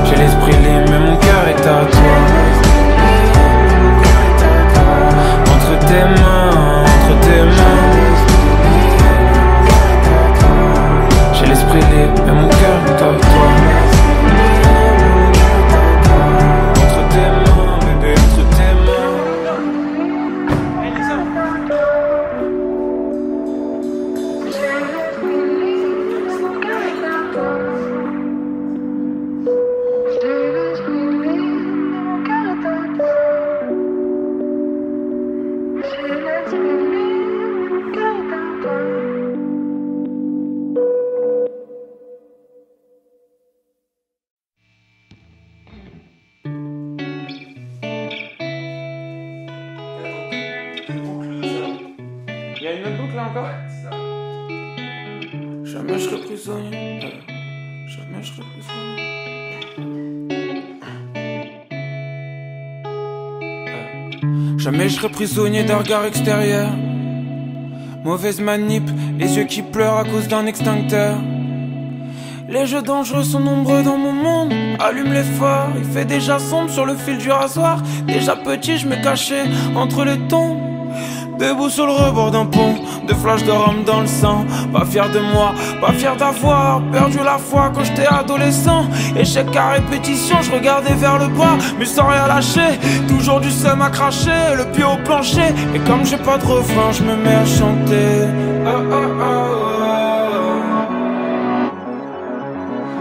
J'ai l'esprit libre mais mon cœur est à toi. Entre tes mains, entre tes mains. J'ai l'esprit libre et mon cœur est à toi. Entre tes mains, bébé, entre tes mains. Elisa. Il y a une autre boucle là encore? Jamais je serai prisonnier. Jamais je serai prisonnier. Jamais je serai prisonnier d'un regard extérieur. Mauvaise manip, les yeux qui pleurent à cause d'un extincteur. Les jeux dangereux sont nombreux dans mon monde. Allume les phares, il fait déjà sombre sur le fil du rasoir. Déjà petit, je me cachais entre les tombes. Debout sur le rebord d'un pont, de flash de rhum dans le sang. Pas fier de moi, pas fier d'avoir perdu la foi quand j'étais adolescent. Échec à répétition, je regardais vers le bas, mais sans rien lâcher. Toujours du seum à cracher, le pied au plancher. Et comme j'ai pas de refrain, je me mets à chanter. Oh, oh, oh, oh.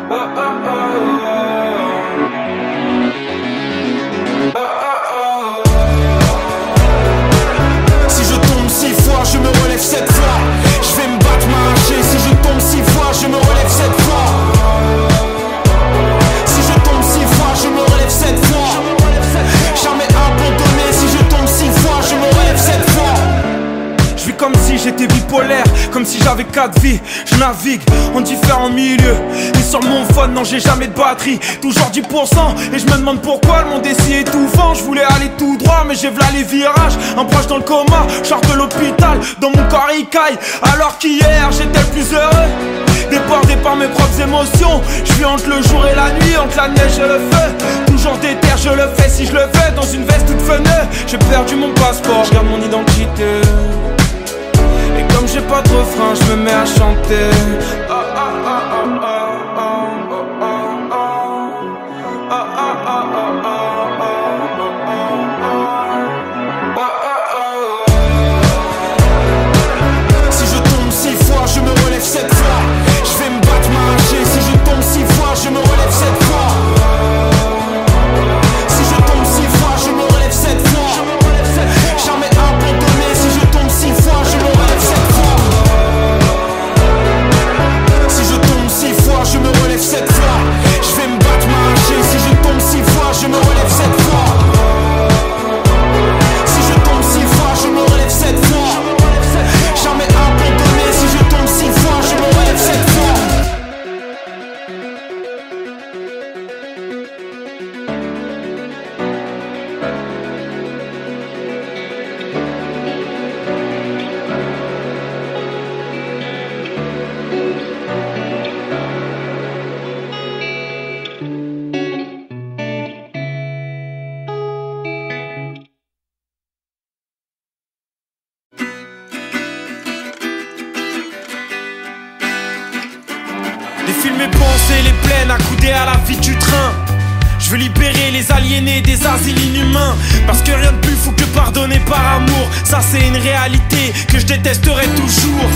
Oh, oh, oh. Je me relève 7 fois. Je vais me battre, m'arracher. Si je tombe 6 fois, je me relève 7 fois. Si je tombe 6 fois, je me relève 7 fois. Jamais abandonné. Si je tombe 6 fois, je me relève 7 fois. Je vis comme si j'étais bipolaire, comme si j'avais 4 vies. Je navigue en différents milieux. Et sur mon phone, non j'ai jamais de batterie. Toujours 10%. Et je me demande pourquoi le monde est si étouffant. Je voulais aller tout droit mais j'ai v'là les virages. Un proche dans le coma, je sors de l'hôpital. Dans mon corps il caille, alors qu'hier j'étais le plus heureux. Débordé par mes propres émotions. Je suis entre le jour et la nuit, entre la neige et le feu. toujours déter, je le fais si je le veux. Dans une veste toute funée, j'ai perdu mon passeport, je garde mon identité. Et comme j'ai pas de refrain, je me mets à chanter. Si je tombe 6 fois, je me relève 7 fois. Je vais me battre, m'arracher. Si je tombe 6 fois, je me relève 7 fois. Si je tombe 6 fois, je me relève 7 fois. Jamais abandonné. Si je tombe 6 fois, je me relève 7 fois. Si je tombe 6 fois, je me relève 7 fois. Je vais me battre, m'arracher. Si je tombe 6 fois, je me relève 7 fois. Si je tombe 6 fois, je me relève 7 fois. Jamais abandonné. Si je tombe 6 fois, je me relève 7 fois. Défile mes pensées, les plaines accoudées à la vie du train. Je veux libérer les aliénés des asiles inhumains. Parce que rien de plus fou que pardonner par amour. Ça c'est une réalité que je détesterai toujours.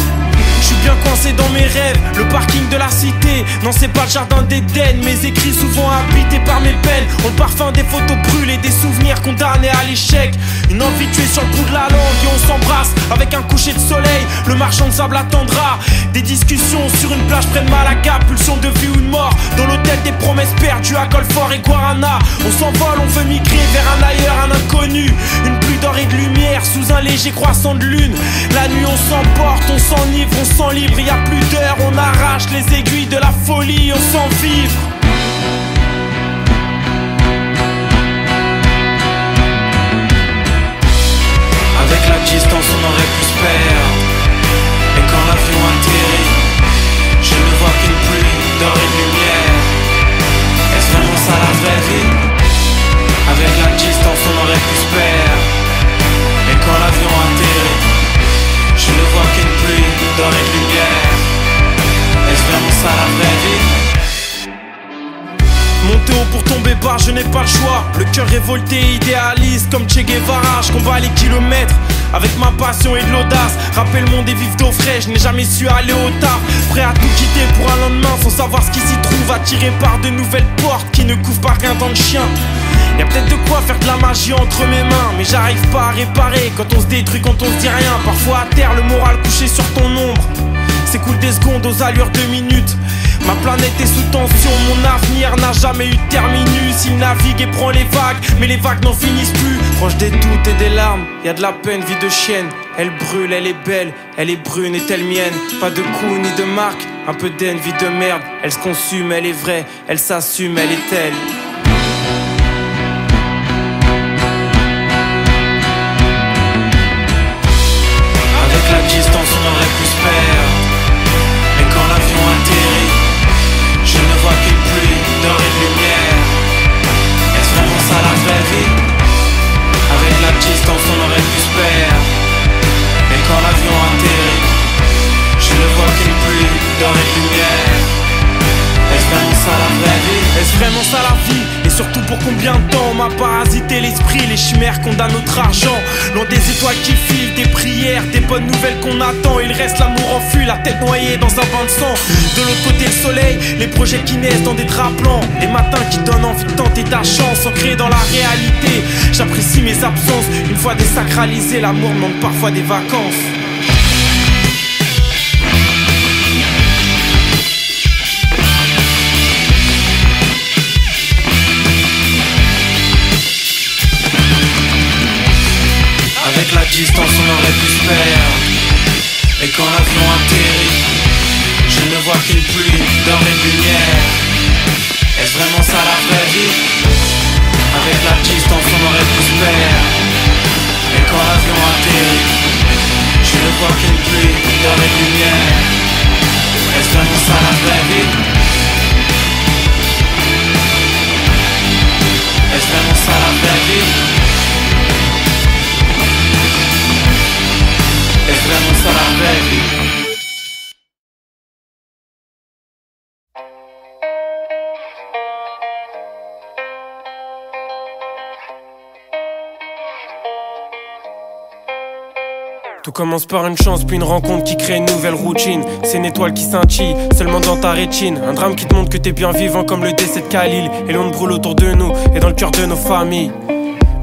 Je suis bien coincé dans mes rêves, le parking de la cité. Non c'est pas le jardin d'Éden, mes écrits souvent habités par mes peines. Ont le parfum des photos brûlées, des souvenirs condamnés à l'échec. Une envie tuée sur le bout de la langue et on s'embrasse avec un coucher de soleil. Le marchand de sable attendra. Des discussions sur une plage près de Malaga. Pulsion de vie ou de mort, dans l'hôtel des promesses perdues à Golfort et Guarana. On s'envole, on veut migrer vers un ailleurs, un inconnu. Une pluie d'or et de lumière sous un léger croissant de lune. La nuit on s'emporte, on s'enivre, on s'en libre, y a plus d'heures, on arrache les aiguilles de la folie, on s'en vivre. Avec la distance on aurait pu se perdre. Et quand l'avion atterrit, je ne vois qu'une pluie d'or et de lumière. Est-ce vraiment ça la vraie vie? Avec la distance on aurait pu se perdre. Et quand l'avion atterrit, je ne vois qu'une pluie d'or et de lumière. Est-ce vraiment ça la vraie vie? Monter haut pour tomber bas, je n'ai pas le choix. Le cœur révolté, idéaliste comme Che Guevara. Je combats les kilomètres avec ma passion et de l'audace. Rapper le monde et vivre d'eau fraîche, je n'ai jamais su aller au tard. Prêt à tout quitter pour un lendemain sans savoir ce qui s'y trouve. Attiré par de nouvelles portes qui ne couvrent pas rien dans le chien. Y'a peut-être de quoi faire de la magie entre mes mains, mais j'arrive pas à réparer quand on se détruit, quand on se dit rien. Parfois à terre, le moral couché sur ton ombre s'écoule des secondes aux allures de minutes. Ma planète est sous tension, mon avenir n'a jamais eu de terminus. Il navigue et prend les vagues, mais les vagues n'en finissent plus. Proche des doutes et des larmes, y a de la peine, vie de chienne. Elle brûle, elle est belle, elle est brune, est-elle mienne? Pas de coup ni de marque, un peu d'aine, vie de merde. Elle se consume, elle est vraie, elle s'assume, elle est elle. Avec la distance on aurait pu se perdre. Mais quand l'avion atterrit, je ne vois qu'une pluie d'or et de lumière. Est-ce vraiment ça la vraie vie? Avec la distance on aurait pu se perdre. Mais quand l'avion atterrit, je ne vois qu'une pluie d'or et de lumière. Est-ce vraiment ça la vraie vie? Est-ce vraiment ça la vie? Et surtout pour combien de temps on m'a parasité l'esprit? Les chimères condamnent notre argent. Loin des étoiles qui filent, des prières, des bonnes nouvelles qu'on attend. Il reste l'amour en fuite, la tête noyée dans un bain de sang. De l'autre côté le soleil, les projets qui naissent dans des draps blancs. Les matins qui donnent envie de tenter ta chance, ancré dans la réalité. J'apprécie mes absences, une fois désacralisé, l'amour manque parfois des vacances. Avec la distance on aurait pu se perdre. Et quand l'avion atterrit, je ne vois qu'une pluie d'or et de lumière. Est-ce vraiment ça la vraie vie? Avec la distance on aurait pu se perdre. Et quand l'avion atterrit, je ne vois qu'une pluie d'or et de lumière. Est-ce vraiment ça la vraie vie? Tout commence par une chance, puis une rencontre qui crée une nouvelle routine. C'est une étoile qui scintille, seulement dans ta rétine. Un drame qui te montre que t'es bien vivant comme le décès de Khalil. Et l'onde brûle autour de nous et dans le cœur de nos familles.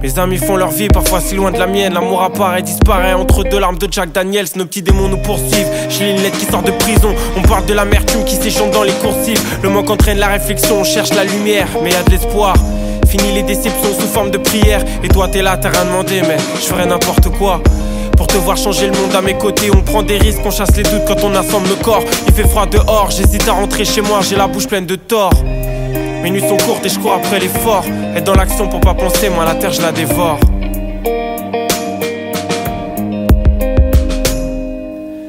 Mes amis font leur vie, parfois si loin de la mienne. L'amour apparaît, disparaît entre deux larmes de Jack Daniels. Nos petits démons nous poursuivent, je lis une lettre qui sort de prison. On parle de l'amertume qui s'échante dans les coursives. Le manque entraîne la réflexion, on cherche la lumière, mais y a de l'espoir. Fini les déceptions sous forme de prière. Et toi t'es là, t'as rien demandé, mais je ferais n'importe quoi pour te voir changer le monde à mes côtés. On prend des risques, on chasse les doutes quand on assemble nos corps. Il fait froid dehors, j'hésite à rentrer chez moi, j'ai la bouche pleine de tort. Mes nuits sont courtes et je cours après l'effort. Être dans l'action pour pas penser, moi la terre je la dévore.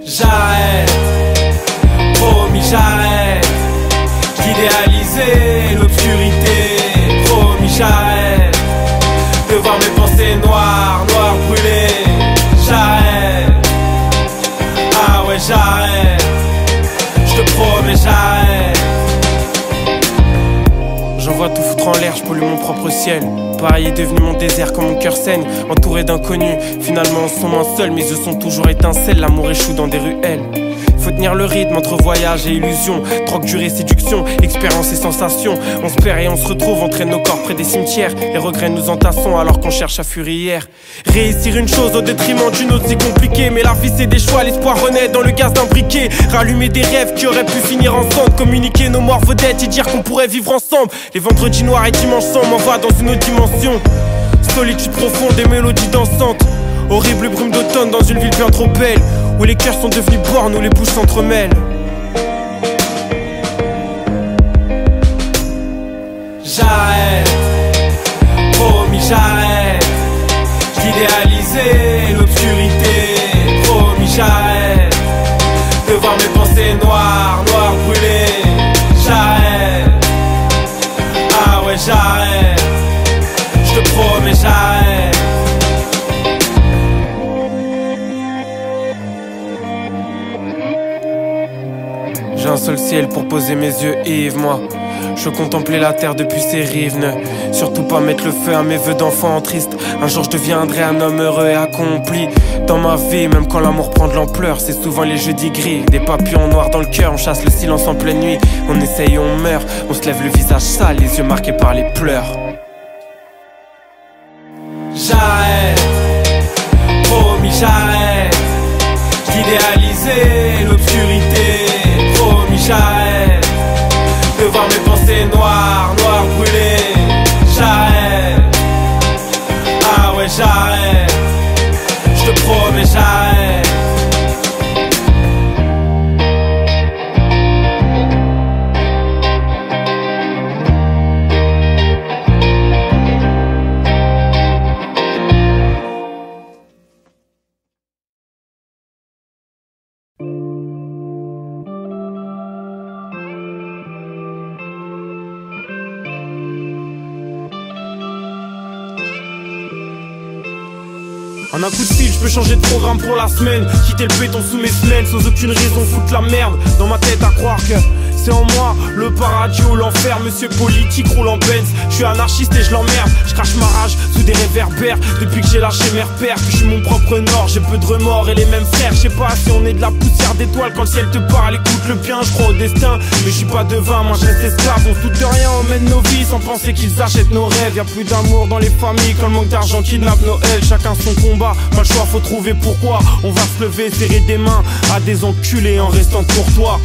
J'arrête, promis j'arrête d'idéaliser l'obscurité. Promis j'arrête de voir mes pensées noires, noires brûlées. J'arrête, ah ouais j'arrête, je te promets j'arrête. J'envoie tout foutre en l'air, je pollue mon propre ciel. Pareil est devenu mon désert quand mon cœur saigne. Entouré d'inconnus, finalement on se sent moins seul. Mes yeux sont toujours étincelles, l'amour échoue dans des ruelles. Faut tenir le rythme entre voyage et illusion. Drogue, durée, séduction, expérience et sensation. On se perd et on se retrouve, on traîne nos corps près des cimetières. Les regrets nous entassons alors qu'on cherche à fuir hier. Réussir une chose au détriment d'une autre c'est compliqué. Mais la vie c'est des choix, l'espoir renaît dans le gaz d'un briquet. Rallumer des rêves qui auraient pu finir ensemble. Communiquer nos morts vedettes et dire qu'on pourrait vivre ensemble. Les vendredis noirs et dimanches sombres m'envoient dans une autre dimension. Solitude profonde et mélodies dansantes. Horrible brume d'automne dans une ville bien trop belle, où les cœurs sont devenus bornes, où les bouches s'entremêlent. J'arrête, promis j'arrête d'idéaliser l'obscurité. Promis j'arrête de voir mes pensées noires, noires brûlées. J'arrête, ah ouais j'arrête, je te promets j'arrête. J'ai un seul ciel pour poser mes yeux, Yves, moi. Je contemplais la terre depuis ses rives. Ne surtout pas mettre le feu à mes vœux d'enfant triste. Un jour je deviendrai un homme heureux et accompli. Dans ma vie, même quand l'amour prend de l'ampleur, c'est souvent les jeudis gris. Des papillons noirs dans le cœur, on chasse le silence en pleine nuit. On essaye, on meurt, on se lève le visage sale, les yeux marqués par les pleurs. J'arrête, promis j'arrête d'idéaliser l'obscurité. Promis j'arrête de voir mes pensées noires, noires brûlées. J'arrête, ah ouais j'arrête, je te promets j'arrête. En un coup de fil, je peux changer de programme pour la semaine. Quitter le béton sous mes semelles, sans aucune raison, foutre la merde dans ma tête à croire que c'est en moi le paradis ou l'enfer. Monsieur politique roule en Benz, je suis anarchiste et je l'emmerde. Je crache ma rage sous des réverbères depuis que j'ai lâché mes repères. Que je suis mon propre nord, j'ai peu de remords et les mêmes frères. Je sais pas si on est de la poussière d'étoiles quand le ciel te parle. Écoute le bien, je crois au destin, mais je suis pas devin, moi je reste esclave. On se doute de rien, on mène nos vies sans penser qu'ils achètent nos rêves. Y'a plus d'amour dans les familles quand le manque d'argent kidnappe Noël. Chacun son combat, pas le choix, faut trouver pourquoi. On va se lever, serrer des mains à des enculés en restant courtois.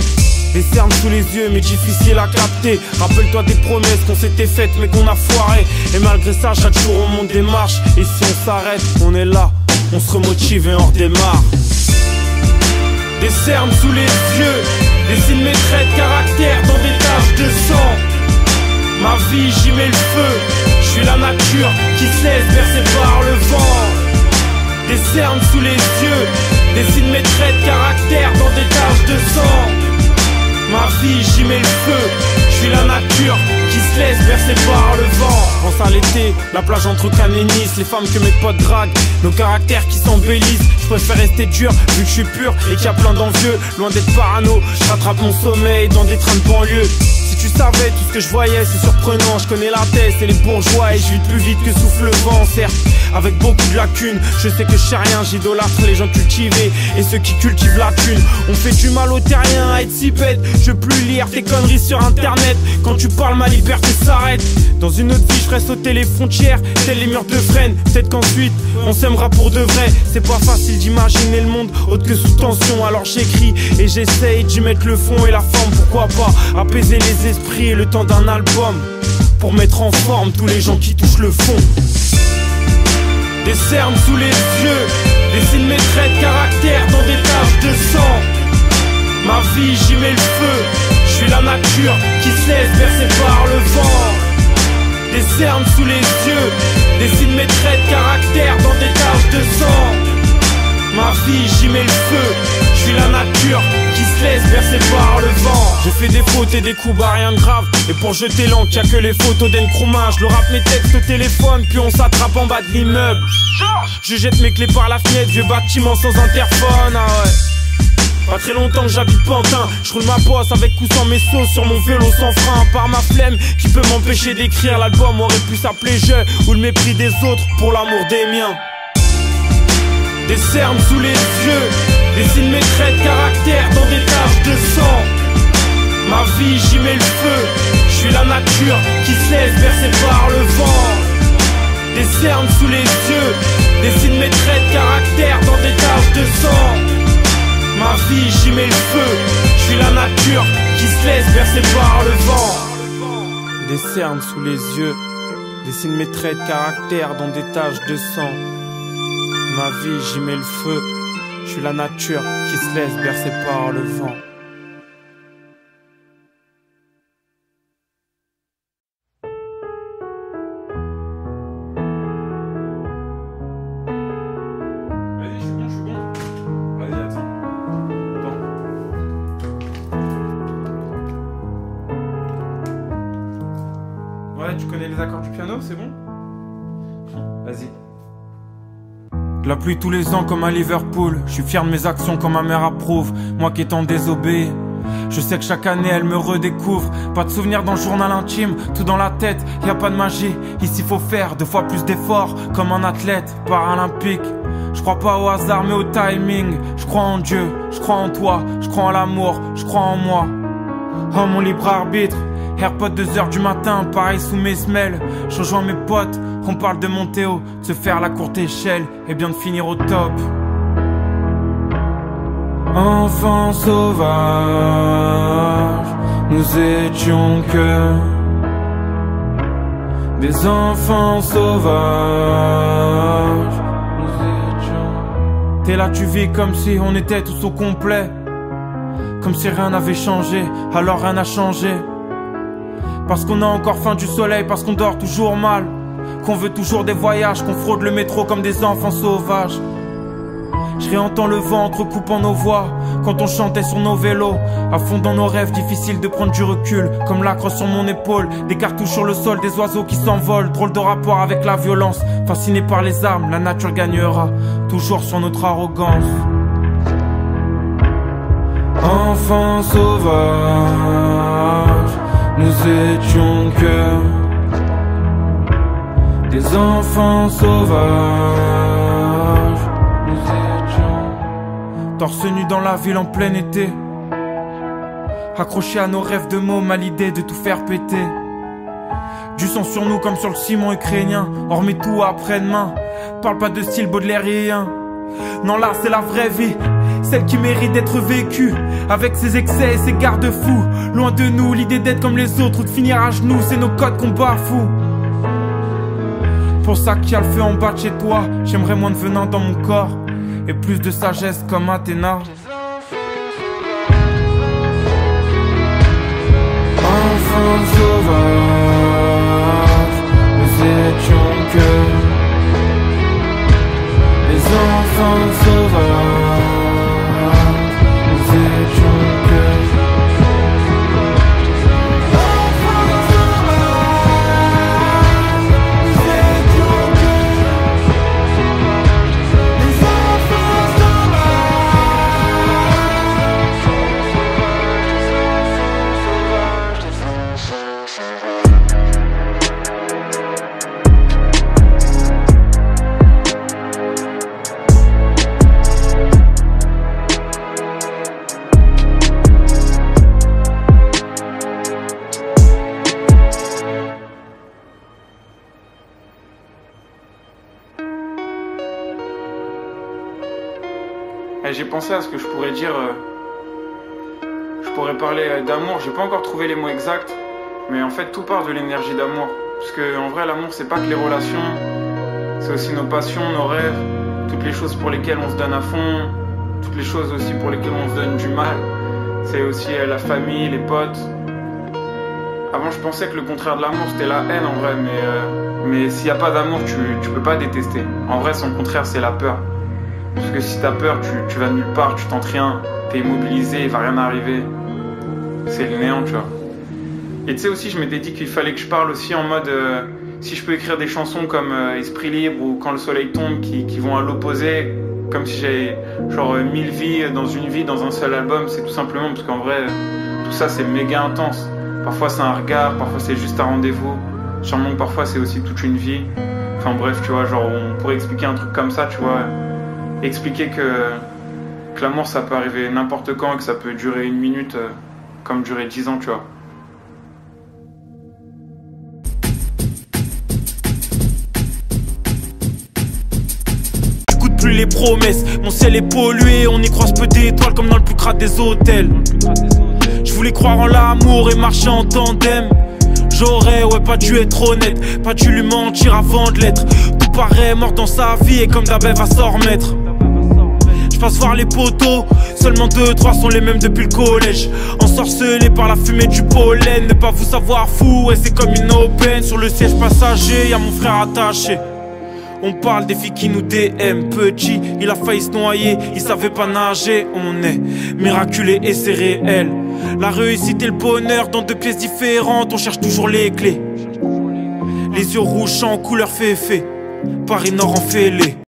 Les cernes sous les yeux mais difficile à capter. Rappelle-toi des promesses qu'on s'était faites mais qu'on a foiré. Et malgré ça chaque jour on monte des marches. Et si on s'arrête, on est là, on se remotive et on redémarre. Des cernes sous les yeux, dessine mes traits de caractère dans des taches de sang. Ma vie j'y mets le feu, je suis la nature qui se laisse bercer par le vent. Des cernes sous les yeux, dessine mes traits de caractère dans des taches de sang. Ma vie j'y mets le feu, je suis la nature qui se laisse bercer par le vent. Pense à l'été, la plage entre Cannes et Nice, les femmes que mes potes draguent, nos caractères qui s'embellissent. Je préfère rester dur vu que je suis pur et qu'il y a plein d'envieux. Loin d'être parano, je rattrape mon sommeil dans des trains de banlieue. Si tu savais tout ce que je voyais, c'est surprenant. Je connais la tête et les bourgeois et je vis plus vite que souffle le vent. Certes, avec beaucoup de lacunes, je sais que je sais rien. J'idolâtre les gens cultivés et ceux qui cultivent la thune. On fait du mal aux terriens à être si bête. Je veux plus lire tes conneries sur internet. Quand tu parles, ma liberté s'arrête. Dans une autre vie, je ferais sauter les frontières, tels les murs de Fresnes. Peut-être qu'ensuite, on s'aimera pour de vrai. C'est pas facile d'imaginer le monde autre que sous tension. Alors j'écris et j'essaye d'y mettre le fond et la forme. Pourquoi pas apaiser les esprits et le temps d'un album, pour mettre en forme tous les gens qui touchent le fond. Des cernes sous les yeux, dessine mes traits de caractère dans des taches de sang. Ma vie, j'y mets le feu, je suis la nature qui se laisse bercer par le vent. Des cernes sous les yeux, dessine mes traits de caractère dans des taches de sang. Ma vie, j'y mets le feu, je suis la nature qui se laisse bercer par le vent. J'ai fait des fautes et des coups bas, rien de grave. Et pour jeter l'encre, y'a que les photos d'Nkrumah. Je le rappe mes textes au téléphone, puis on s'attrape en bas de l'immeuble. Je jette mes clés par la fenêtre, vieux bâtiment sans interphone, ah ouais. Pas très longtemps que j'habite Pantin. Je roule ma bosse avec ou sans mes sauces sur mon vélo sans frein. Par ma flemme qui peut m'empêcher d'écrire. L'album aurait pu s'appeler Je ou le mépris des autres pour l'amour des miens. Des cernes sous les yeux, dessine mes traits de caractère dans des taches de sang. Ma vie, j'y mets le feu, je suis la nature qui se laisse bercer par le vent. Des cernes sous les yeux, dessine mes traits de caractère dans des taches de sang. Ma vie, j'y mets le feu, je suis la nature qui se laisse bercer par le vent. Des cernes sous les yeux, dessine mes traits de caractère dans des taches de sang. Ma vie, j'y mets le feu, je suis la nature qui se laisse bercer par le vent. Vas-y, je suis bon. Vas-y, attends. Ouais, tu connais les accords du piano, c'est bon? Vas-y. De la pluie tous les ans comme à Liverpool. Je suis fier de mes actions quand ma mère approuve. Moi qui étant désobéi, je sais que chaque année elle me redécouvre. Pas de souvenirs dans le journal intime, tout dans la tête, y a pas de magie. Ici faut faire 2 fois plus d'efforts, comme un athlète paralympique. Je crois pas au hasard mais au timing. Je crois en Dieu, je crois en toi, je crois en l'amour, je crois en moi. Oh mon libre arbitre, AirPod 2h du matin, pareil sous mes semelles. Je rejoins mes potes, on parle de monter haut, de se faire la courte échelle et bien de finir au top. Enfants sauvages, nous étions que des enfants sauvages. Nous étions. T'es là, tu vis comme si on était tous au complet, comme si rien n'avait changé, alors rien n'a changé. Parce qu'on a encore faim du soleil, parce qu'on dort toujours mal, qu'on veut toujours des voyages, qu'on fraude le métro comme des enfants sauvages. Je réentends le vent entrecoupant nos voix, quand on chantait sur nos vélos, à fond dans nos rêves, difficile de prendre du recul, comme l'acre sur mon épaule, des cartouches sur le sol, des oiseaux qui s'envolent, drôle de rapport avec la violence, fasciné par les armes, la nature gagnera, toujours sur notre arrogance. Enfants sauvages, nous étions que des enfants sauvages. Nous étions torse nu dans la ville en plein été, accrochés à nos rêves de mômes, à l'idée de tout faire péter. Du sang sur nous comme sur le ciment ukrainien, on remet tout après-demain. Parle pas de style baudelairien, non là c'est la vraie vie, celle qui mérite d'être vécue, avec ses excès et ses garde-fous. Loin de nous l'idée d'être comme les autres ou de finir à genoux, c'est nos codes qu'on bafoue. Pour ça qu'il y a le feu en bas de chez toi, j'aimerais moins de venin dans mon corps et plus de sagesse comme Athéna. Enfants sauvages, nous étions que les enfants sauvages. Nous étions que Et j'ai pensé à ce que je pourrais dire. Je pourrais parler d'amour. J'ai pas encore trouvé les mots exacts, mais en fait tout part de l'énergie d'amour. Parce que en vrai, l'amour c'est pas que les relations, c'est aussi nos passions, nos rêves, toutes les choses pour lesquelles on se donne à fond, toutes les choses aussi pour lesquelles on se donne du mal. C'est aussi la famille, les potes. Avant, je pensais que le contraire de l'amour c'était la haine en vrai, mais s'il y a pas d'amour, tu peux pas détester. En vrai, son contraire c'est la peur. Parce que si t'as peur, tu vas nulle part, tu tentes rien, t'es immobilisé, il va rien arriver. C'est le néant, tu vois. Et tu sais aussi, je m'étais dit qu'il fallait que je parle aussi en mode si je peux écrire des chansons comme Esprit Libre ou Quand le soleil tombe qui vont à l'opposé, comme si j'avais genre 1000 vies dans une vie, dans un seul album, c'est tout simplement parce qu'en vrai, tout ça c'est méga intense. Parfois c'est un regard, parfois c'est juste un rendez-vous. Sûrement que parfois c'est aussi toute une vie. Enfin bref, tu vois, genre on pourrait expliquer un truc comme ça, tu vois. Expliquer que l'amour ça peut arriver n'importe quand et que ça peut durer 1 minute comme durer 10 ans, tu vois. J'écoute plus les promesses, mon ciel est pollué, on y croise peu d'étoiles comme dans le plus crade des hôtels. Je voulais croire en l'amour et marcher en tandem. J'aurais pas dû être honnête, pas dû lui mentir avant de l'être. Tout paraît mort dans sa vie et comme d'hab elle va s'en remettre. Je passe voir les poteaux, seulement 2-3 sont les mêmes depuis le collège. Ensorcelés par la fumée du pollen, ne pas vous savoir fou, ouais c'est comme une aubaine. Sur le siège passager, y'a mon frère attaché. On parle des filles qui nous DM. Petit, il a failli se noyer, il savait pas nager. On est miraculé et c'est réel. La réussite et le bonheur dans 2 pièces différentes, on cherche toujours les clés. Les yeux rouges en couleur féfé, Paris Nord en fêlé.